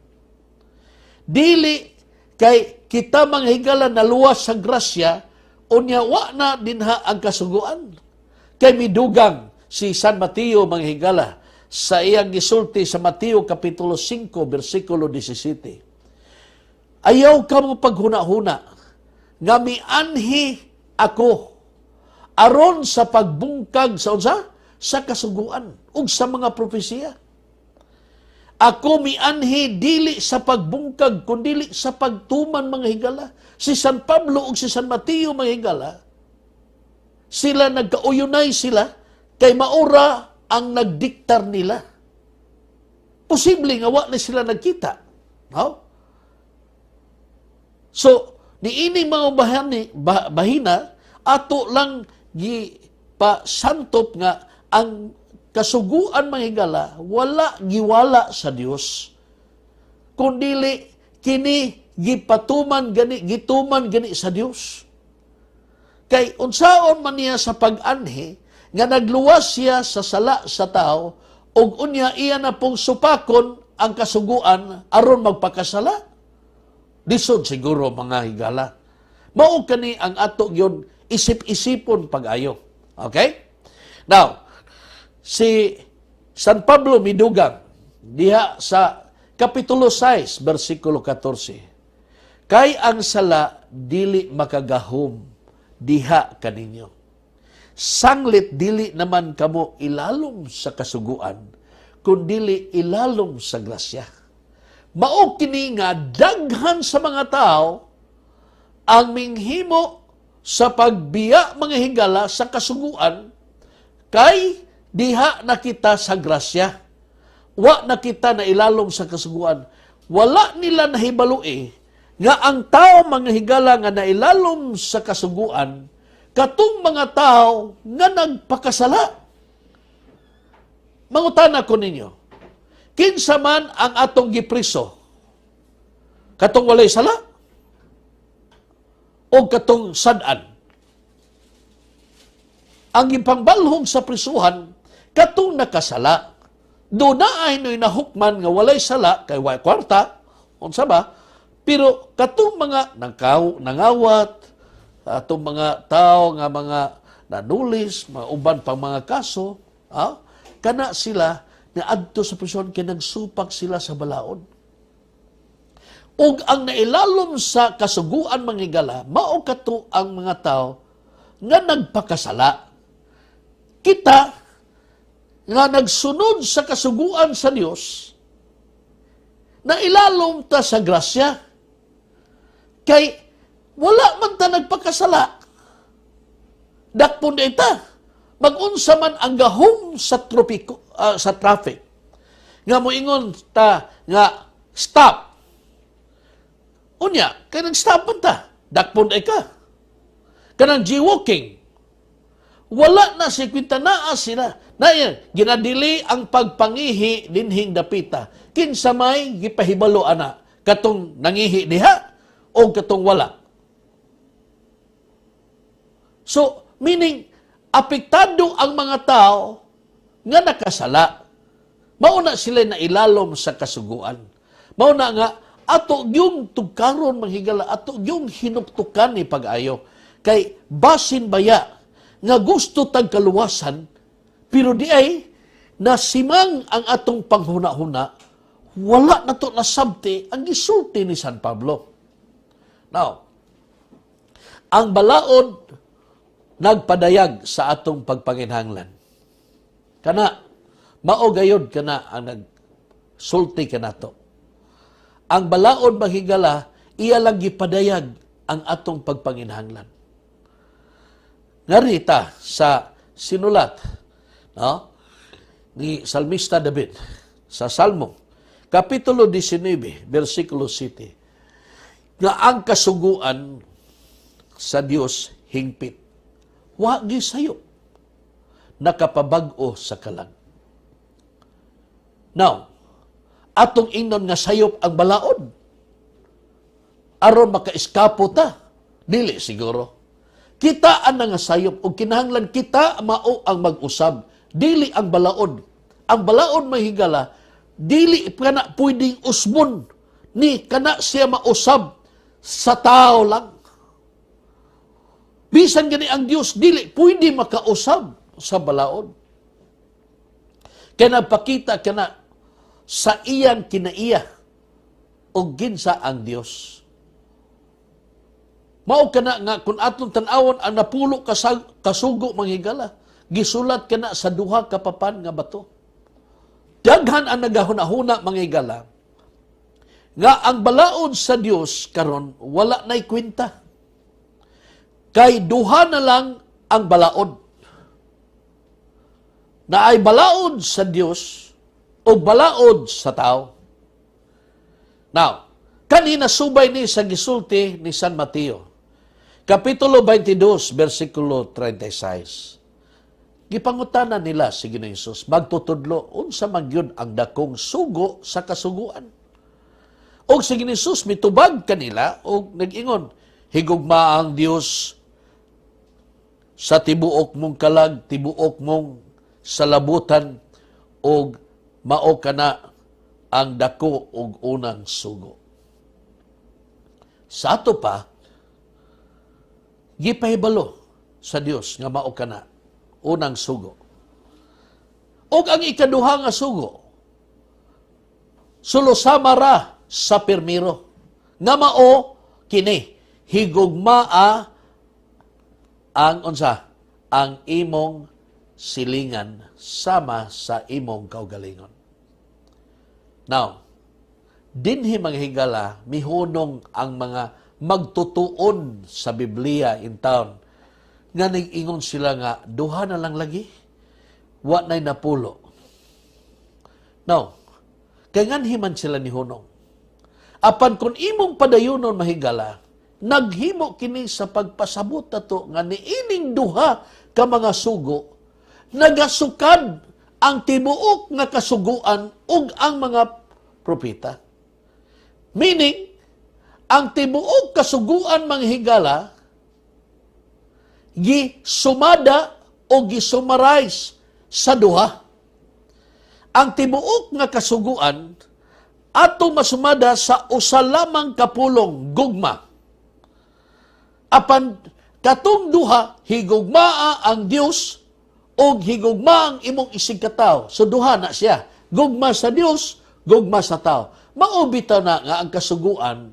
Dili kay kita manghigala na luwas sa grasya, unya wa na dinha ang kasuguan. Kay midugang si San Mateo manghigala sa iyang gisulti sa Mateo kapitulo 5 bersikulo 17. Ayaw ka mo paghuna-huna nga mianhi ako aron sa pagbungkag sa unsa sa kasuguan ug sa mga propesiya. Ako mianhi dili sa pagbungkag kundi sa pagtuman mga higala. Si San Pablo ug si San Mateo mga higala, sila nagkauyunay sila kay maura ang nagdiktar nila. Posible nga wa na sila nagkita. No? So, niining mga bahina, ato lang gipasantop nga ang kasuguan mga higala, wala giwala sa Dios. Kundili kini gituman gani sa Dios. Kay unsaon man niya sa pag-anhi nga nagluwas siya sa sala sa tao ug unya iya na pong supakon ang kasuguan aron magpakasala. Lisod siguro mga higala. Mao kani ang ato gyud isip-isipon pag-ayo. Okay? Now, si San Pablo midugang diha sa kapitulo 6 bersikulo 14. Kay ang sala dili makagahom diha kaninyo. Sanglit dili naman kamo ilalom sa kasuguan kundili ilalom sa grasya. Mao kini nga daghan sa mga tao ang minghimo sa pagbiya mga higala sa kasuguan kay diha nakita sa grasya. Wa nakita na ilalom sa kasuguan. Wala nila nahibaloi nga ang tao mga higala nga nailalom sa kasuguan katong mga tao nga nagpakasala. Mangutana ko ninyo, kinsa man ang atong gipriso? Katong walay sala? O katong sad-an? Ang ipangbalhog sa prisuhan, katong nakasala. Do na ay no'y nahukman nga walay sala, kay way kwarta, unsa ba? Pero katong mga nangawat, atong mga tao nga mga nanulis, mga uban pang mga kaso, kana sila na adto sa prison kay nagsupak sila sa balaod. Ug ang nailalom sa kasuguan mga higala, mao kato ang mga tao nga nagpakasala. Kita nga nagsunod sa kasuguan sa Dios, na ilalom ta sa grasya, kay wala man ta nagpakasala. Dakpon ita, mag-unsa man ang gahom sa sa traffic. Nga moingon ta nga stop. Unya, kay nag-stop man ta, dakpon ay ka. Kanang jaywalking. Wala na si kwintanaa sila. Ginadili ang pagpangihi dinhing dapita. Kinsa may gipahibalo ana katong nangihi diha o katong wala. So, meaning apektado ang mga tao nga nakasala. Mauna sila na ilalom sa kasuguan. Mauna nga ato yung tugkaron manghigala, ato yung hinuptukan ni pag-ayo. Kay basin baya nga gusto tag kaluwasan, pero di ay nasimang ang atong panghuna-huna, wala na to nasabti ang gisulti ni San Pablo. Now, ang balaod nagpadayag sa atong pagpanginhanglan. Kana, maogayod kana ang nagsulti kanato. Ang balaod mahigala, iya lang gipadayag ang atong pagpanginhanglan. Narita sa sinulat ni Salmista David sa Salmo, Kapitulo 19, versikulo 7, nga ang kasuguan sa Dios hingpit. Wagi sayo, nakapabag-o sa kalag. Now, atong ingnon nga sayop ang balaod, aron makaiskapo ta, dili siguro. Kita ang nga sayop, o kinahanglan kita mao ang mag-usab, dili ang balaod. Ang balaod mahigala, dili kana pwedeng usbon, ni kana siya mausab sa tao lang. Bisan gani ang Dios dili pwede makausab sa balaod. Kaya nagpakita kana sa iyang kinaiya o ginsa ang Dios. Mao kana nga kung atong tan-awon ang napulo kasugo manghigala, gisulat kana sa duha ka papan nga bato. Daghan ang nagahuna-huna manghigala nga ang balaod sa Dios karon wala nay kwenta. Kay duha na lang ang balaod. Na ay balaod sa Dios o balaod sa tao. Now, kanina subay ni sa gisulti ni San Mateo. Kapitulo 22, versikulo 36. Gipangutanan nila si Ginoong Hesus, magtutudlo, unsa man gyud ang dakong sugo sa kasuguan. O si Ginoong Hesus mitubag kanila o nag-ingon, higugma ang Dios sa tibuok mong kalag, tibuok mong salabutan, o mao kana ang dako og unang sugo. Sa ato pa, gipahibalo sa Dios nga mao kana unang sugo. Og ang ikaduha nga sugo, sulosamara sa permiro, nga mao kini higugmaa ang unsa ang imong silingan sama sa imong kaugalingon. Now, dinhi mga higala, mihunong ang mga magtutuon sa Biblia in town. Nga nag-ingon sila nga, duha na lang lagi, wa na'y napulo. Now, kaya nganhiman sila ni Hunong. Apan kung imong padayunon mahigala, naghimo kini sa pagpasabot nato nga niining duha ka mga sugo, nagasukad ang tibuok nga kasuguan ug ang mga propeta. Meaning, ang tibuok kasuguan mga higala, gisumada o gisummarize sa duha. Ang tibuok nga kasuguan ato masumada sa usa lamang kapulong gugma. Apan katong duha higugmaa ang Dios o higugma ang imong isigkatawo. So duha na siya. Gugma sa Dios, gugma sa tao. Maubitaw na nga ang kasuguan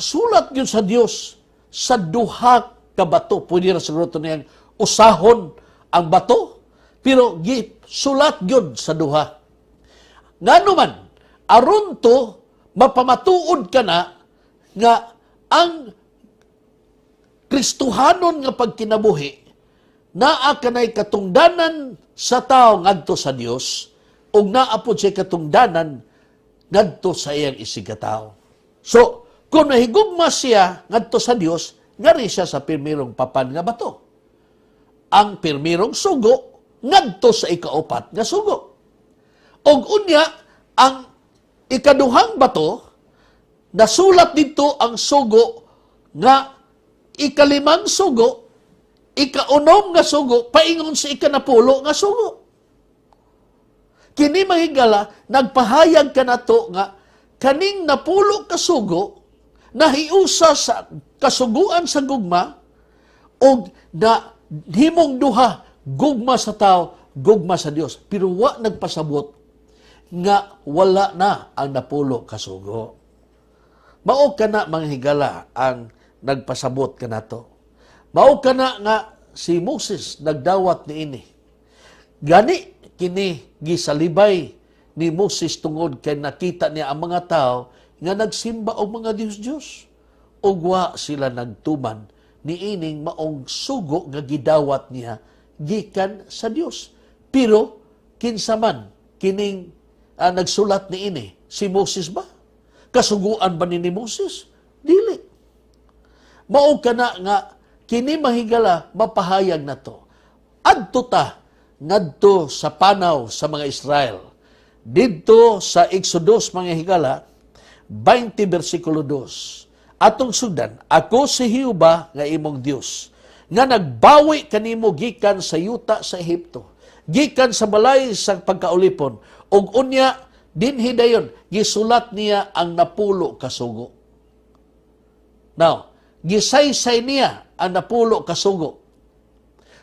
sulat yun sa Dios sa duha ka bato. Pwede na siguro ito niyang usahon ang bato, pero sulat yun sa duha. Nga naman, aron to, mapamatuod ka na nga ang Kristuhanon nga pagkinabuhi naa kanay katungdanan sa tao ngadto sa Dios ug naa pod siya katungdanan ngadto sa iyang isigkatawo. So, kung nahigugma siya ngadto sa Dios, ngari siya sa pirmirong papan nga bato. Ang pirmirong sugo ngadto sa ikaupat nga sugo. Og unya ang ikaduhang bato nasulat dito ang sugo nga ikalimang sugo, ikaunom nga sugo, paingon sa ikanapulo nga sugo. Kini mahigala, nagpahayag ka na to nga, kaning napulo ka sugo, nahiusa sa kasuguan sa gugma, o na himong duha, gugma sa tao, gugma sa Dios. Pero wa nagpasabot nga wala na ang napulo ka sugo. Mao ka na mga higala ang nagpasabot ka na to. Mao ka na nga si Moses nagdawat ni ini. Gani kini gisalibay ni Moses tungod kay nakita niya ang mga tao nga nagsimba og mga Diyos-Diyos. Ug wa sila nagtuman ni ining maong sugo nga gidawat niya gikan sa Dios. Pero kinsa man kining nagsulat ni ini, si Moses ba? Kasuguan ba ni Moses? Dili. Mao kana nga kini mahigala mapahayag na to. Adto ta ngadto sa panaw sa mga Israel. Didto sa Exodus mga higala 20 versikulo 2. Atong sugdan, ako si Jehova nga imong Dios, nga nagbawi kanimo gikan sa yuta sa Ehipto, gikan sa balay sa pagkaulipon, ug unya dinhi dayon gisulat niya ang napulo ka sugo. Now, gisaysay niya ang napulo ka sugo.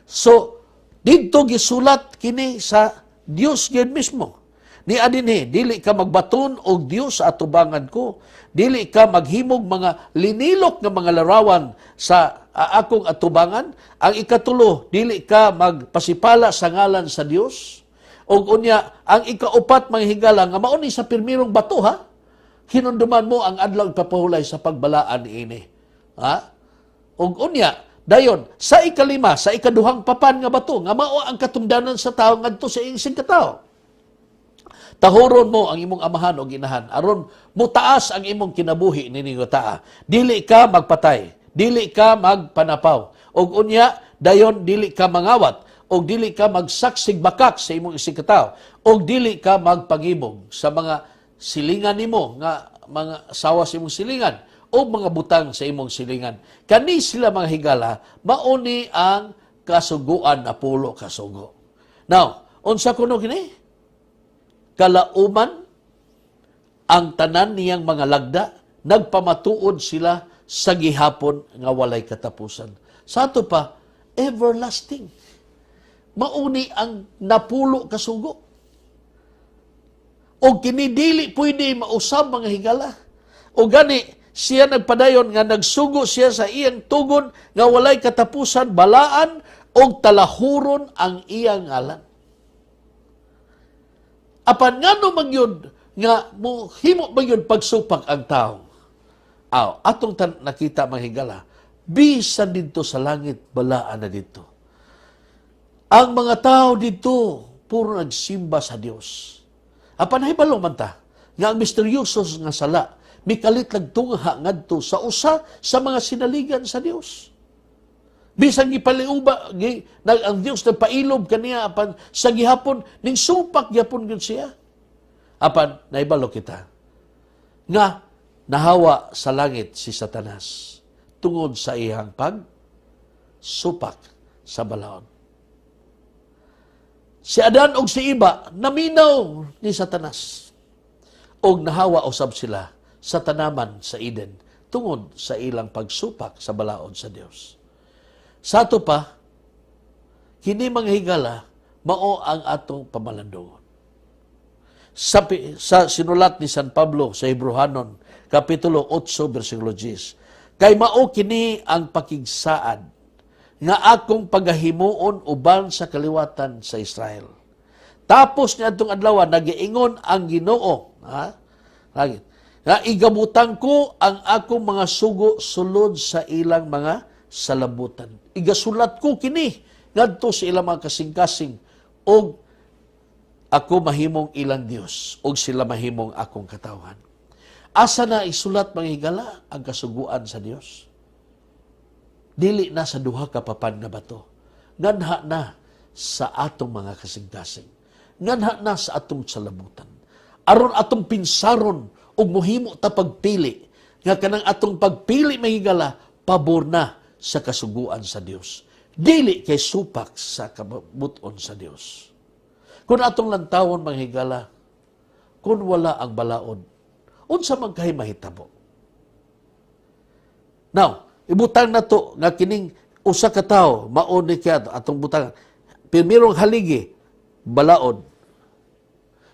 So, dito gisulat kini sa Dios gyud mismo. Ni adinhi, dili ka magbaton og Dios sa atubangan ko. Dili ka maghimog mga linilok nga mga larawan sa akong atubangan. Ang ikatulo, dili ka magpasipala sa ngalan sa Dios. Og unya, ang ikaupat mga higala nga mao ni sa pirmirong bato ha. Hinunduman mo ang adlaw ipapahulay sa pagbalaan niini. Ha? Og unya, dayon sa ikalima, sa ikaduhang papan nga bato, nga mao ang katungdanan sa tao ngadto sa isig katao. Tahuron mo ang imong amahan o ginahan, aron mutaas ang imong kinabuhi nining taa. Dili ka magpatay, dili ka magpanapaw. Og unya, dayon dili ka mangawat, og dili ka magsaksig bakak sa imong isig katao, og dili ka magpangibog sa mga silingan nimo nga mga sawa sa imong silingan o mga butang sa imong silingan. Kani sila mga higala, mauni ang kasuguan na pulo kasugo. Now, unsa kuno kini? Kalauman ang tanan niyang mga lagda, nagpamatuod sila sa gihapon nga walay katapusan. Sa ato pa, everlasting. Mauni ang napulo kasugo. O kinidili pwede mausab mga higala. O gani, siya nagpadayon nga nagsugo siya sa iyang tugon nga walay katapusan, balaan o talahuron ang iyang ngalan. Apan ngano man yun nga mo himo man yun pagsupak ang tao. Atong nakita mga higala, bisan dito sa langit balaan na dito. Ang mga tao dito puro nagsimba sa Dios. Apan hibalo man ta nga ang misteryoso nga sala mikalit lang tungha ngadto sa usa sa mga sinaligan sa Dios. Bisan gipaliuba ang Dios nagpailob kaniya apan sa gihapon ning supak gyapon gyud siya. Apan naibalo kita nga nahawa sa langit si Satanas tungod sa iyang supak sa balaod. Si Adan og si Iba naminaw ni Satanas og nahawa usab sila sa tanaman sa Eden tungod sa ilang pagsupak sa balaod sa Dios. Sa ato pa, kini mga higala, mao ang atong pamalandungon. Sa sinulat ni San Pablo sa Hebrehanon, Kapitulo 8, versikulo 10, kay mao kini ang pakigsaan nga akong pagahimuon uban sa kaliwatan sa Israel. Tapos ni atong adlaw nagiingon ang Ginoo, lagi, nga igabutan ko ang akong mga sugo sulod sa ilang mga salabutan. Igasulat ko kini ngadto sa ilang mga kasing-kasing og ako mahimong ilang Dios og sila mahimong akong katawhan. Asa na isulat mga higala ang kasuguan sa Dios? Dili na sa duha ka papan nga bato. Nganha na sa atong mga kasing-kasing. Nganha na sa atong salabutan. Aron atong pinsaron og mohimo ta pagpili nga kanang atong pagpili mahigala pabor na sa kasuguan sa Dios. Dili kay supak sa kabuton sa Dios. Kung atong lantawon manghigala, kung wala ang balaod, unsa man kay mahitabo. Now, ibutang na to nga kining usa ka tawo mao ni kay atong butang pirmirong haligi balaod.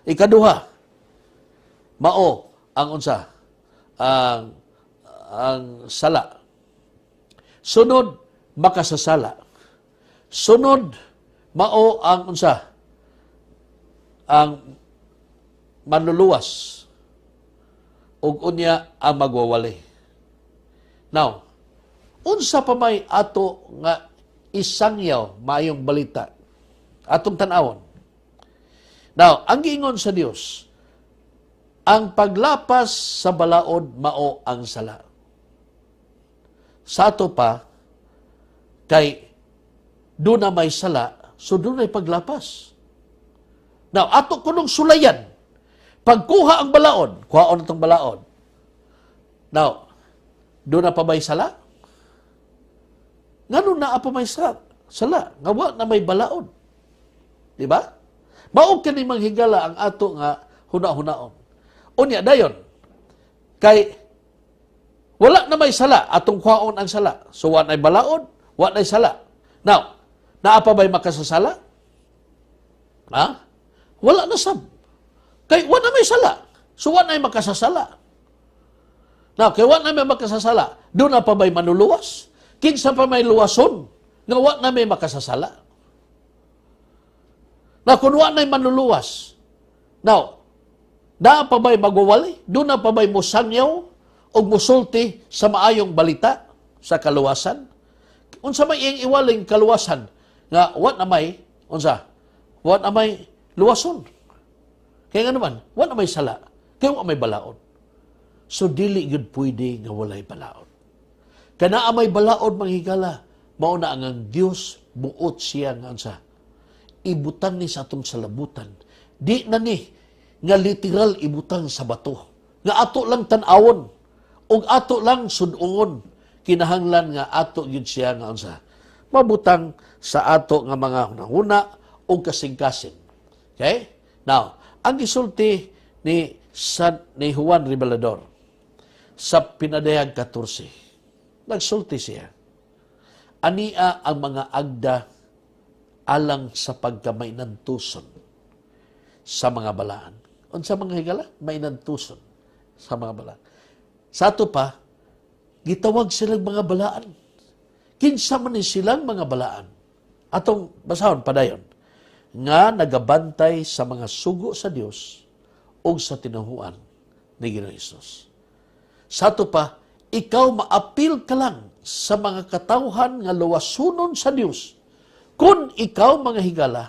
Ikaduha, mao ang unsa ang sala. Sunod, makasasala. Sunod, mao ang unsa ang manluluwas. Ug unya ang magwawali. Now, unsa pa may ato nga isangyaw maayong balita atong tan-awon. Now, ang giingon sa Dios, ang paglapas sa balaod mao ang sala. Sa ato pa, kay doon na may sala, so doon ay paglapas. Now, ato kunong sulayan, pagkuha ang balaod, kuhaon itong balaod. Now, doon na pa may sala? Ngano na pa may sala? Nga wa na may balaod. Di ba? Maog ka ni manghigala ang ato nga huna-hunaon. Unya, dayon, kay wala na may sala, atong kwaon ang sala. So, wa na'y balaod, wa na'y sala. Now, naapa ba'y makasasala? Ha? Wala na sab. Kay wa na may sala. So, wa na'y makasasala. Now, kay wa na may makasasala, doon na pa ba'y manuluwas? Kinsa pa may luwason, nga wa na may makasasala. Now, kung wa na'y manuluwas, now, na pa ba'y magwawali? Doon na pa ba'y musangyaw? O musulti sa maayong balita sa kaluwasan. Unsa may iyang iwaling kaluwasan nga wat na may luwason. Kaya nga naman, wat na may sala, kaya wa may balaod. So dili gud pwede nga walay balaod. Kana may balaod manghigala, mao na ang Dios buot siya nga unsa. Ibutang ni sa atong salabutan. Di na ni nga literal ibutang sa bato. Nga ato lang tan-awon. Og ato lang sudungon, kinahanglan nga ato yun siya nga unsa. Mabutang sa ato nga mga hunahuna o kasing-kasing. Okay? Now, ang gisulti ni Juan Revelador sa Pinadayag 14, nagsulti siya. Ania ang mga agda alang sa pagkamainantuson sa mga balaan. Unsa mga higala? Mainantuson sa mga balaan. Sa ato pa, gitawag silang mga balaan. Kinsa man ni silang mga balaan. Atong basahon padayon nga nagabantay sa mga sugo sa Dios o sa tinahuan ni Ginoong Hesus. Sa to pa, ikaw maapil ka lang sa mga katawhan nga luwasunon sa Dios kung ikaw mga higala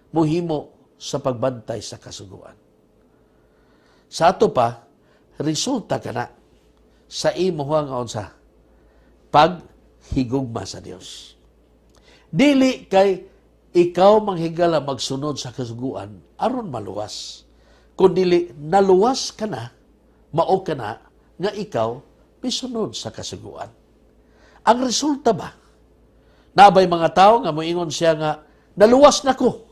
mohimo sa pagbantay sa kasuguan. Sa ato pa, resulta ka na sa imo nga unsa paghigugma sa Dios. Dili kay ikaw manghigala magsunod sa kasuguan aron maluwas. Kundi naluwas ka na, mao ka na nga ikaw misunod sa kasuguan. Ang resulta ba? Nabay mga tao nga moingon siya nga naluwas na ko.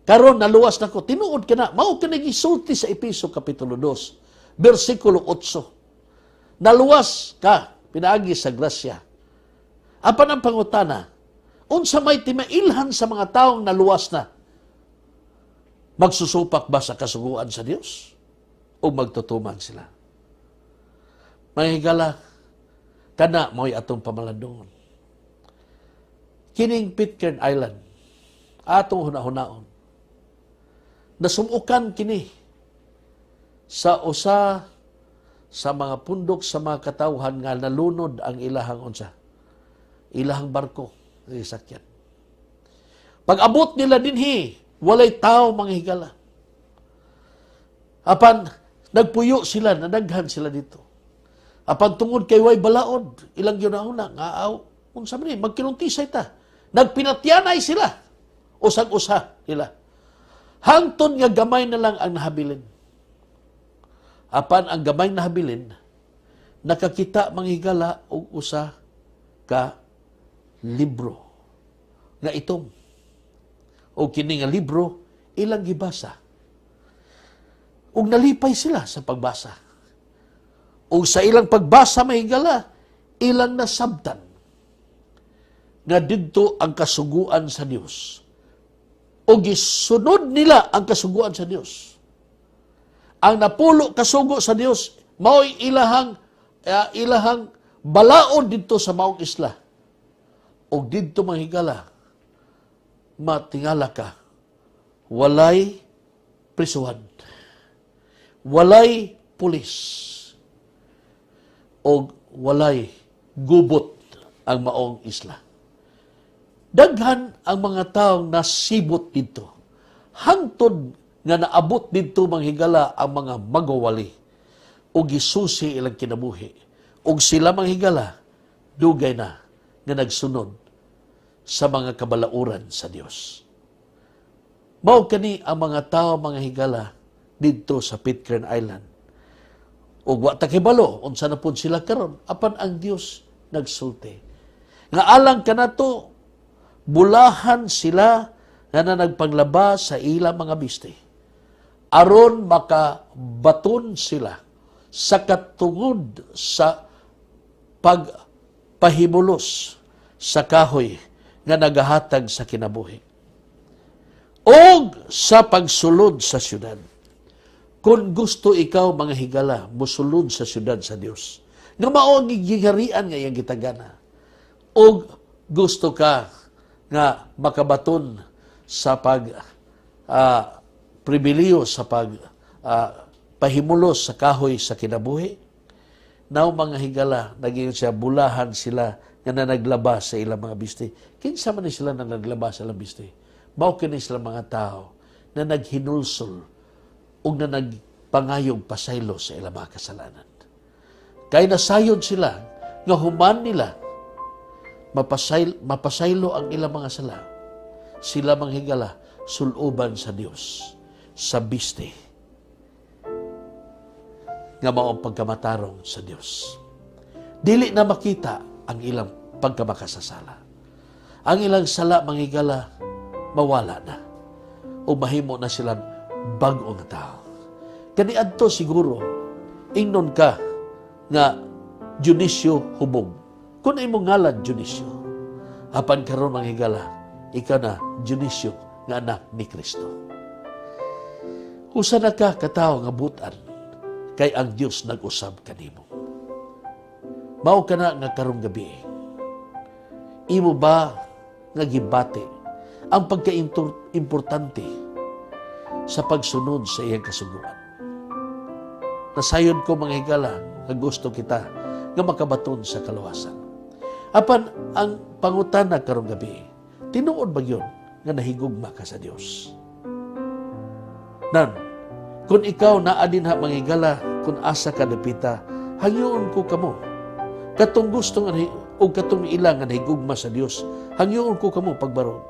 Karon naluwas na ko. Tinuod ka na. Mao ka nagisulti sa Efeso Kapitulo 2, versikulo 8. Naluwas ka, pinaagi sa grasya. Apan ang pangutana, unsa may timailhan sa mga taong naluwas na? Magsusupak ba sa kasuguan sa Dios? O magtutuman sila? Mga higala, kana mo'y atong pamalandungon. Kining Pitcairn Island, atong hunahunaon, nasumukan kini sa usa sa mga pundok sa mga katawhan nga nalunod ang ilahang unsa, ilahang barko, sakyan. Pag-abot nila dinhi, walay tao mga higala. Apan, nagpuyo sila, nadaghan sila dito. Apan tungod kay way balaod, ilang yunahuna, nga unsa man ni, magkinuntisay ta. Nagpinatyanay sila, usag-usa nila. Hangtod nga gamay na lang ang nahabilin. Apan ang gamay na habilin, nakakita mga higala og usa ka libro nga itong. O kini nga libro, ilang gibasa. Ug nalipay sila sa pagbasa. Ug sa ilang pagbasa mahigala, ilang nasabtan nga didto ang kasuguan sa Dios. O gisunod nila ang kasuguan sa Dios. Ang napulo kasugo sa Dios, mao'y ilahang balaod dito sa maong isla. O didto mahigala, matingala ka, walay prisuhan, walay pulis, o walay gubot ang maong isla. Daghan ang mga taong nasibot dito. Hangtod nga naabot dito manghigala ang mga magawali o gisusi ilang kinabuhi. O sila manghigala, dugay na nga nagsunod sa mga kabalauran sa Dios. Mao kani ang mga tao mga higala dito sa Pitcairn Island. O wa ta kibalo unsa na pud sila karon apan ang Dios nagsulti. Nga alang kanato bulahan sila nga nagpanglaba sa ilang mga biste. Aron makabaton sila sa katungod sa pagpahimulos sa kahoy nga nagahatag sa kinabuhi. O sa pagsulod sa syudad. Kung gusto ikaw mga higala, musulod sa syudad sa Dios. Nga mao ang gigarian nga iyang gitagana. O gusto ka nga makabaton sa pribiliyo sa pahimulos sa kahoy sa kinabuhi. Now mga higala, naging siya bulahan sila nga naglaba sa ilang mga biste. Kinsa man sila na naglaba sa ilang biste? Mao kini sila mga tao na naghinulsol o na nagpangayog pasaylo sa ilang mga kasalanan. Kaya nasayod sila nga human nila mapasaylo ang ilang mga sala. Sila manghigala suluban sa Dios sa biste nga mao pagkamatarong sa Dios. Dili na makita ang ilang pagkamakasasala. Ang ilang sala manghigala mawala na o mahimo na silang bag-ong tao. Kaniadto siguro ingnon ka nga Dionisio hubog. Kung imong ngalan Dionisio, apan karon manghigala, ikaw na Dionisio nga anak ni Kristo. Usa na ka katawo nga butan kay ang Dios nag-usab kanimo. Mao ka na nga karong gabi. Imo ba nga gibati ang pagka-importante sa pagsunod sa iyang kasuguan. Nasayod ko mga higala nga gusto kita nga makabaton sa kaluwasan. Apan ang pangutana karong gabi, tinuod ba yun nga nahigugma ka sa Dios? Nan, kung ikaw naa din ha mga higala, kung asa ka dapita, hangyoon ko kamo. Katong gusto nga o katong ilang nga nahigugma sa Dios, hangyoon ko kamo pagbarog.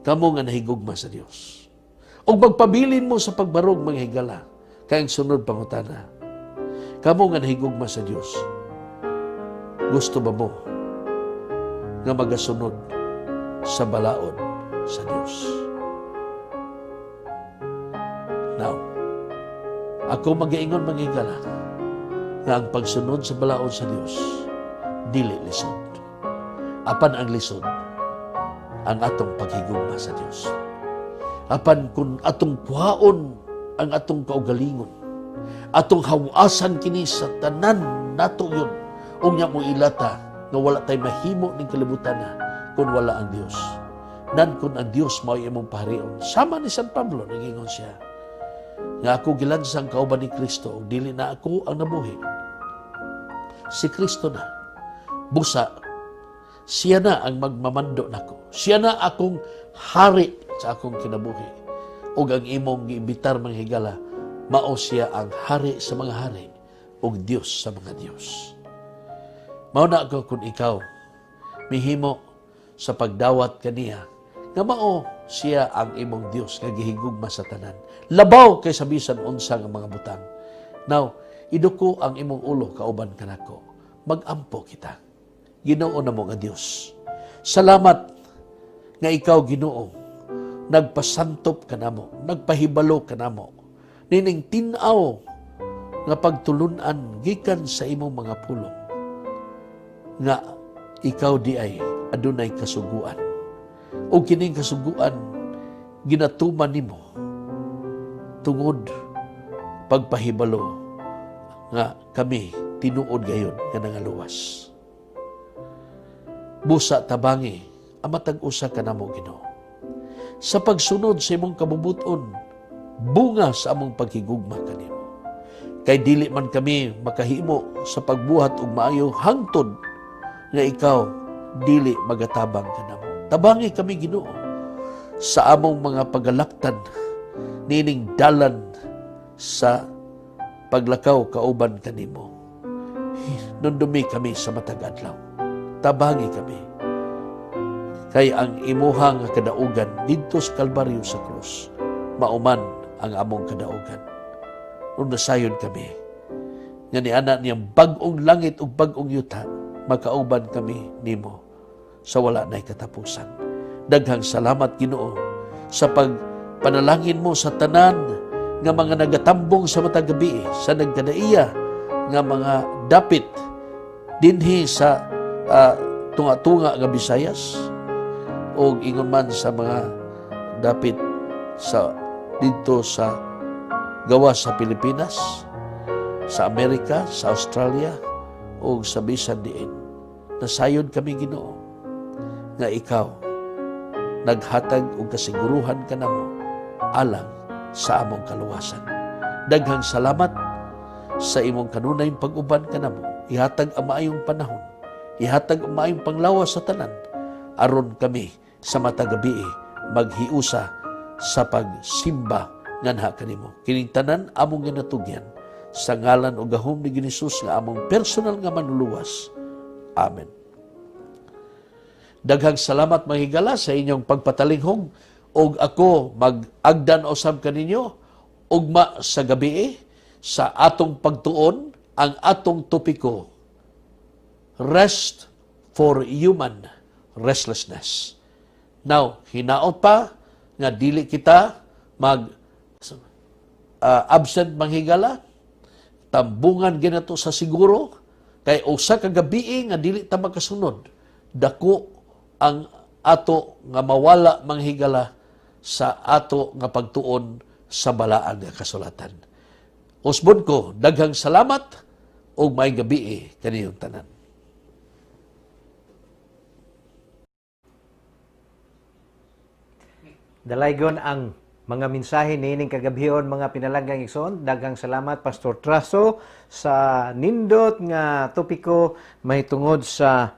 Kamo nga nahigugma sa Dios. O magpabilin mo sa pagbarog mga higala, kayang sunod pangutana. Kamo nga nahigugma sa Dios. Gusto ba mo nga magasunod sa balaod sa Dios? Now, ako mag-iingon mga higala nga ang pagsunod sa balaod sa Dios dili lisod. Apan ang lisod ang atong paghigugma sa Dios. Apan kung atong kuhaon ang atong kaugalingon, atong hawasan kini sa tanan nato yun, unya mo ilata nga wala tay mahimo ning kalibutan na kung wala ang Dios. Nan kung ang Dios mao imong paharion. Sama ni San Pablo nagingon siya nga ako gilansang kauban ni Kristo, dili na ako ang nabuhi. Si Kristo na. Busa, siya na ang magmamando nako. Siya na akong hari sa akong kinabuhi. Ug ang imong giimbitar mga higala, mao siya ang hari sa mga hari ug Dios sa mga Dios. Mao na ako kung ikaw mihimo sa pagdawat kaniya nga mao siya ang imong Dios nga gihigugma sa tanan. Labaw kay sa bisan unsa nga mga butang. Now, iduko ang imong ulo kauban kanako. Magampo kita. Ginoo na mo nga Dios. Salamat nga ikaw Ginoo nagpasantop kanamo, nagpahibalo kanamo. Nining tin-aw nga pagtulunan gikan sa imong mga pulong. Nga ikaw di ay adunay kasuguan. O kining kasuguan ginatuman nimo tungod pagpahibalo nga kami tinuod gayon nga nangaluwas. Busa tabangi ang matag usa kanamo Ginoo. Sa pagsunod sa imong kabubuton, bunga sa among paghigugma kanimo. Kay dili man kami makahimo sa pagbuhat og maayo hangtod nga ikaw dili magatabang kanamo. Tabangi kami Ginoo sa among mga pagalaktan nining dalan sa paglakaw kauban kanimo. Nundumi kami sa matag adlaw. Tabangi kami. Kay ang imuha nga kadaugan didto sa Kalbaryo sa krus, mauman ang among kadaugan. Nung nasayod kami, nga ni anak niyang bag-ong langit ug bag-ong yuta, makauban kami nimo sa wala na'y katapusan. Daghang salamat Ginoo sa pagpanalangin mo sa tanan nga mga nagatambong sa matag gabi, sa nagkadaiya nga mga dapit dinhi sa tunga-tunga nga Visayas o ingon man sa mga dapit sa dito sa gawas sa Pilipinas, sa Amerika, sa Australia o sa bisan diin. Nasayod kami Ginoo nga ikaw naghatag og kasiguruhan kanamo alang sa among kaluwasan. Daghang salamat sa imong kanunayng pag-uban kanamo. Ihatag ang maayong panahon, ihatag ang maayong panglawas sa tanan aron kami sa matagabi maghiusa sa pagsimba nganha kanimo. Kining tanan among ginatugyan sa ngalan o gahom ni Hesus nga among personal nga manluluwas. Amen. Daghang salamat mga higala sa inyong pagpatalinghong og ako mag-agdan usab kaninyo ugma sa gabi sa atong pagtuon ang atong topiko, Rest for Human Restlessness. Now, hinaot pa nga dili kita absent manghigala, tambungan ginato sa siguro, kay usa ka gabi nga dili ta makasunod, dako ang ato nga mawala manghigala sa ato nga pagtuon sa balaan nga kasulatan. Usbon ko, daghang salamat ug maayong gabi kaniyong tanan. Dalaygon ang mga mensahe niining kagabhion mga pinalanggang igsoon. Daghang salamat Pastor Traso sa nindot nga topiko mahitungod sa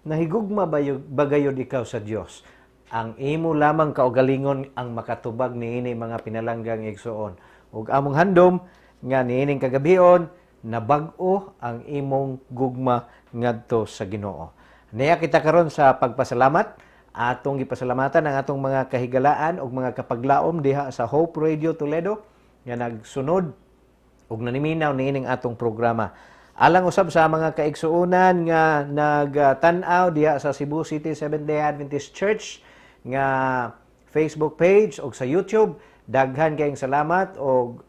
nahigugma bagayod ikaw sa Dios. Ang imo lamang kaugalingon ang makatubag niini mga pinalanggang igsoon. Ug among handom nga niining kagabhion na bag-o ang imong gugma ngadto sa Ginoo. Niya kita karon sa pagpasalamat. Atong gipasalamatan ang atong mga kahigalaan ug mga kapaglaom diha sa Hope Radio Toledo nga nagsunod ug naniminaw niining atong programa. Alang usab sa mga kaigsuonan nga nagtan-aw diha sa Cebu City Seventh-day Adventist Church nga Facebook page ug sa YouTube, daghan kayong salamat ug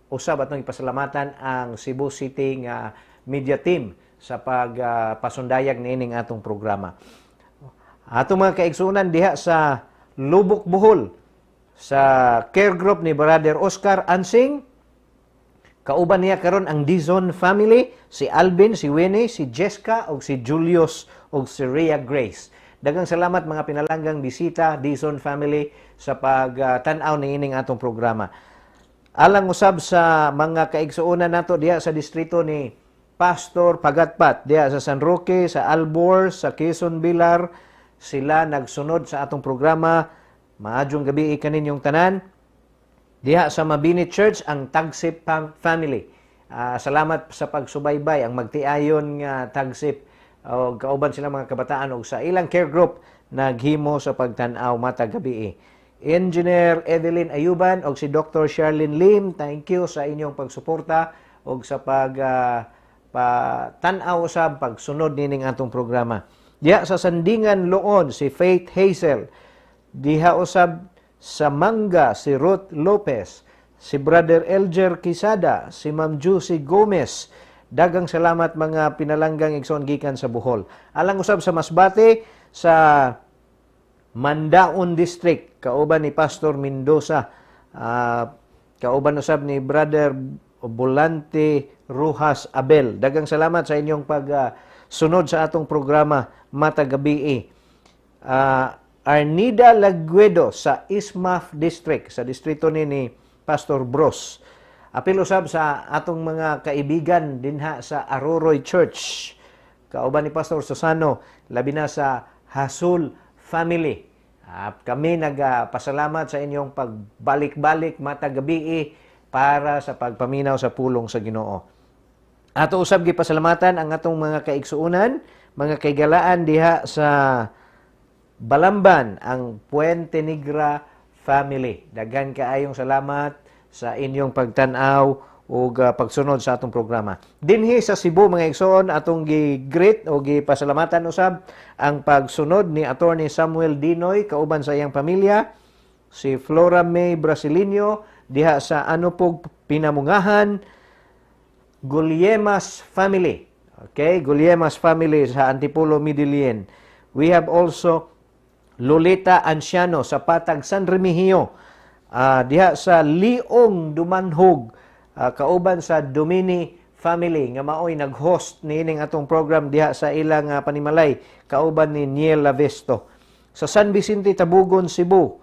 usab atong ipasalamatan ang Cebu City nga media team sa pagpasundayag niining atong programa. Atong mga kaigsunan diha sa Lubok, Bohol, sa care group ni Brother Oscar Ansing. Kauban niya karon ang Dizon family, si Alvin, si Winnie, si Jessica, ug si Julius, ug si Rhea Grace. Daghang salamat mga pinalanggang bisita, Dizon family, sa pagtan-aw niining atong programa. Alang usab sa mga kaigsuonan nato diha sa distrito ni Pastor Pagatpat, diha sa San Roque, sa Albor, sa Quezon Vilar, sila nagsunod sa atong programa. Maadjong gabi kaninyong tanan. Diha sa Mabini Church ang Tagsip family. Salamat sa pagsubaybay ang magtiayon nga Tagsip o kauban sila mga kabataan og sa ilang care group naghimo sa pagtan-aw matag gabi. Engineer Evelyn Ayuban og si Dr. Charlene Lim, thank you sa inyong pagsuporta og sa tan-aw sa pagsunod nining atong programa. Diha sa Sandingan Loon, si Faith Hazel. Diha usab sa Manga, si Ruth Lopez. Si Brother Elger Quisada, si Ma'am Juicy Gomez. Dagang salamat mga pinalanggang igsoon gikan sa Bohol. Alang usab sa Masbate, sa Mandaon District, kauban ni Pastor Mendoza. Kauban usab ni Brother Volante Rujas Abel. Dagang salamat sa inyong sunod sa atong programa matag gabi. Arnida Laguedo sa Ismaf District, sa distrito ni Pastor Bros. Apil usab sa atong mga kaibigan dinha sa Aroroy Church. Kauban ni Pastor Susano, labi na sa Hasul family. Kami nagpasalamat sa inyong pagbalik-balik matag gabi para sa pagpaminaw sa pulong sa Ginoo. Ato usab gipasalamatan ang atong mga kaigsuonan, mga kaigalaan diha sa Balamban, ang Puente Negra family. Daghan kaayong salamat sa inyong pagtan-aw ug pagsunod sa atong programa. Dinhi sa Cebu mga igsoon atong gi-greet o gipasalamatan usab ang pagsunod ni Attorney Samuel Dinoy kauban sa iyang pamilya, si Flora May Brasileño diha sa Anupog Pinamungahan, Gulyemas family. Okay, Gulyemas family sa Antipolo, Midilien. We have also Lolita Anciano sa Patag San Remigio. Diha sa Liong Dumanhog, kauban sa Domini family nga maoy nag-host niining atong program diha sa ilang panimalay, kauban ni Niel Lavesto. Sa San Vicente Tabugon, Cebu.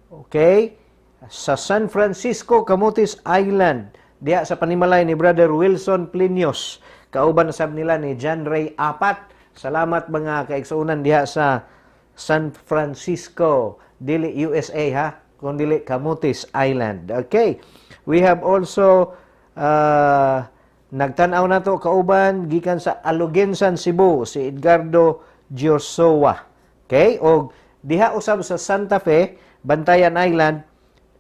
Okay? Sa San Francisco Camotes Island, diha sa panimalay ni Brother Wilson Plinios, kauban sab nila ni John Ray Apat. Salamat mga kaigsuonan diha sa San Francisco, dili USA ha, kundi Camotes Island. Okay. We have also nagtan-aw nato kauban gikan sa Alugensan, Cebu, si Edgardo Giorsoa. Okay? Og diha usab sa Santa Fe, Bantayan Island,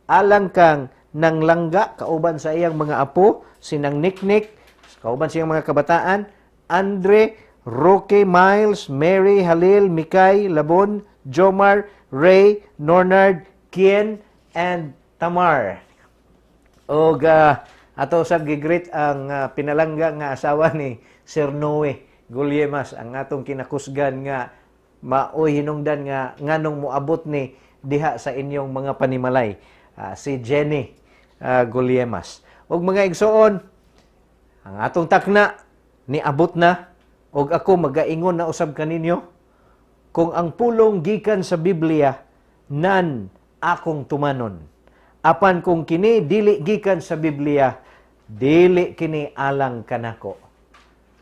alang kang nang langga kauban sa iyang mga apo, sinang Niknik, kauban sa iyang mga kabataan, Andre, Roque, Miles, Mary, Halil, Mikay, Labon, Jomar, Ray, Nornard, Kien, and Tamar. O ato sab gigreet ang pinalangga nga asawa ni Sir Noe Gulyemas, ang atong kinakusgan nga maoy hinungdan nga nganong moabot ni diha sa inyong mga panimalay. Si Jenny Gulyemas. Og mga igsoon, ang atong takna niabot na, og ako magaingon na usab kaninyo, kung ang pulong gikan sa Biblia, none akong tumanon. Apan kung kini dili gikan sa Biblia, dili kini alang kanako.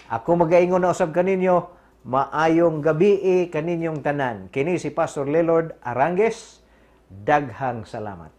Ako magaingon na usab kaninyo, maayong gabi kaninyong tanan. Kini si Pastor Lelord Arangues. Daghang salamat.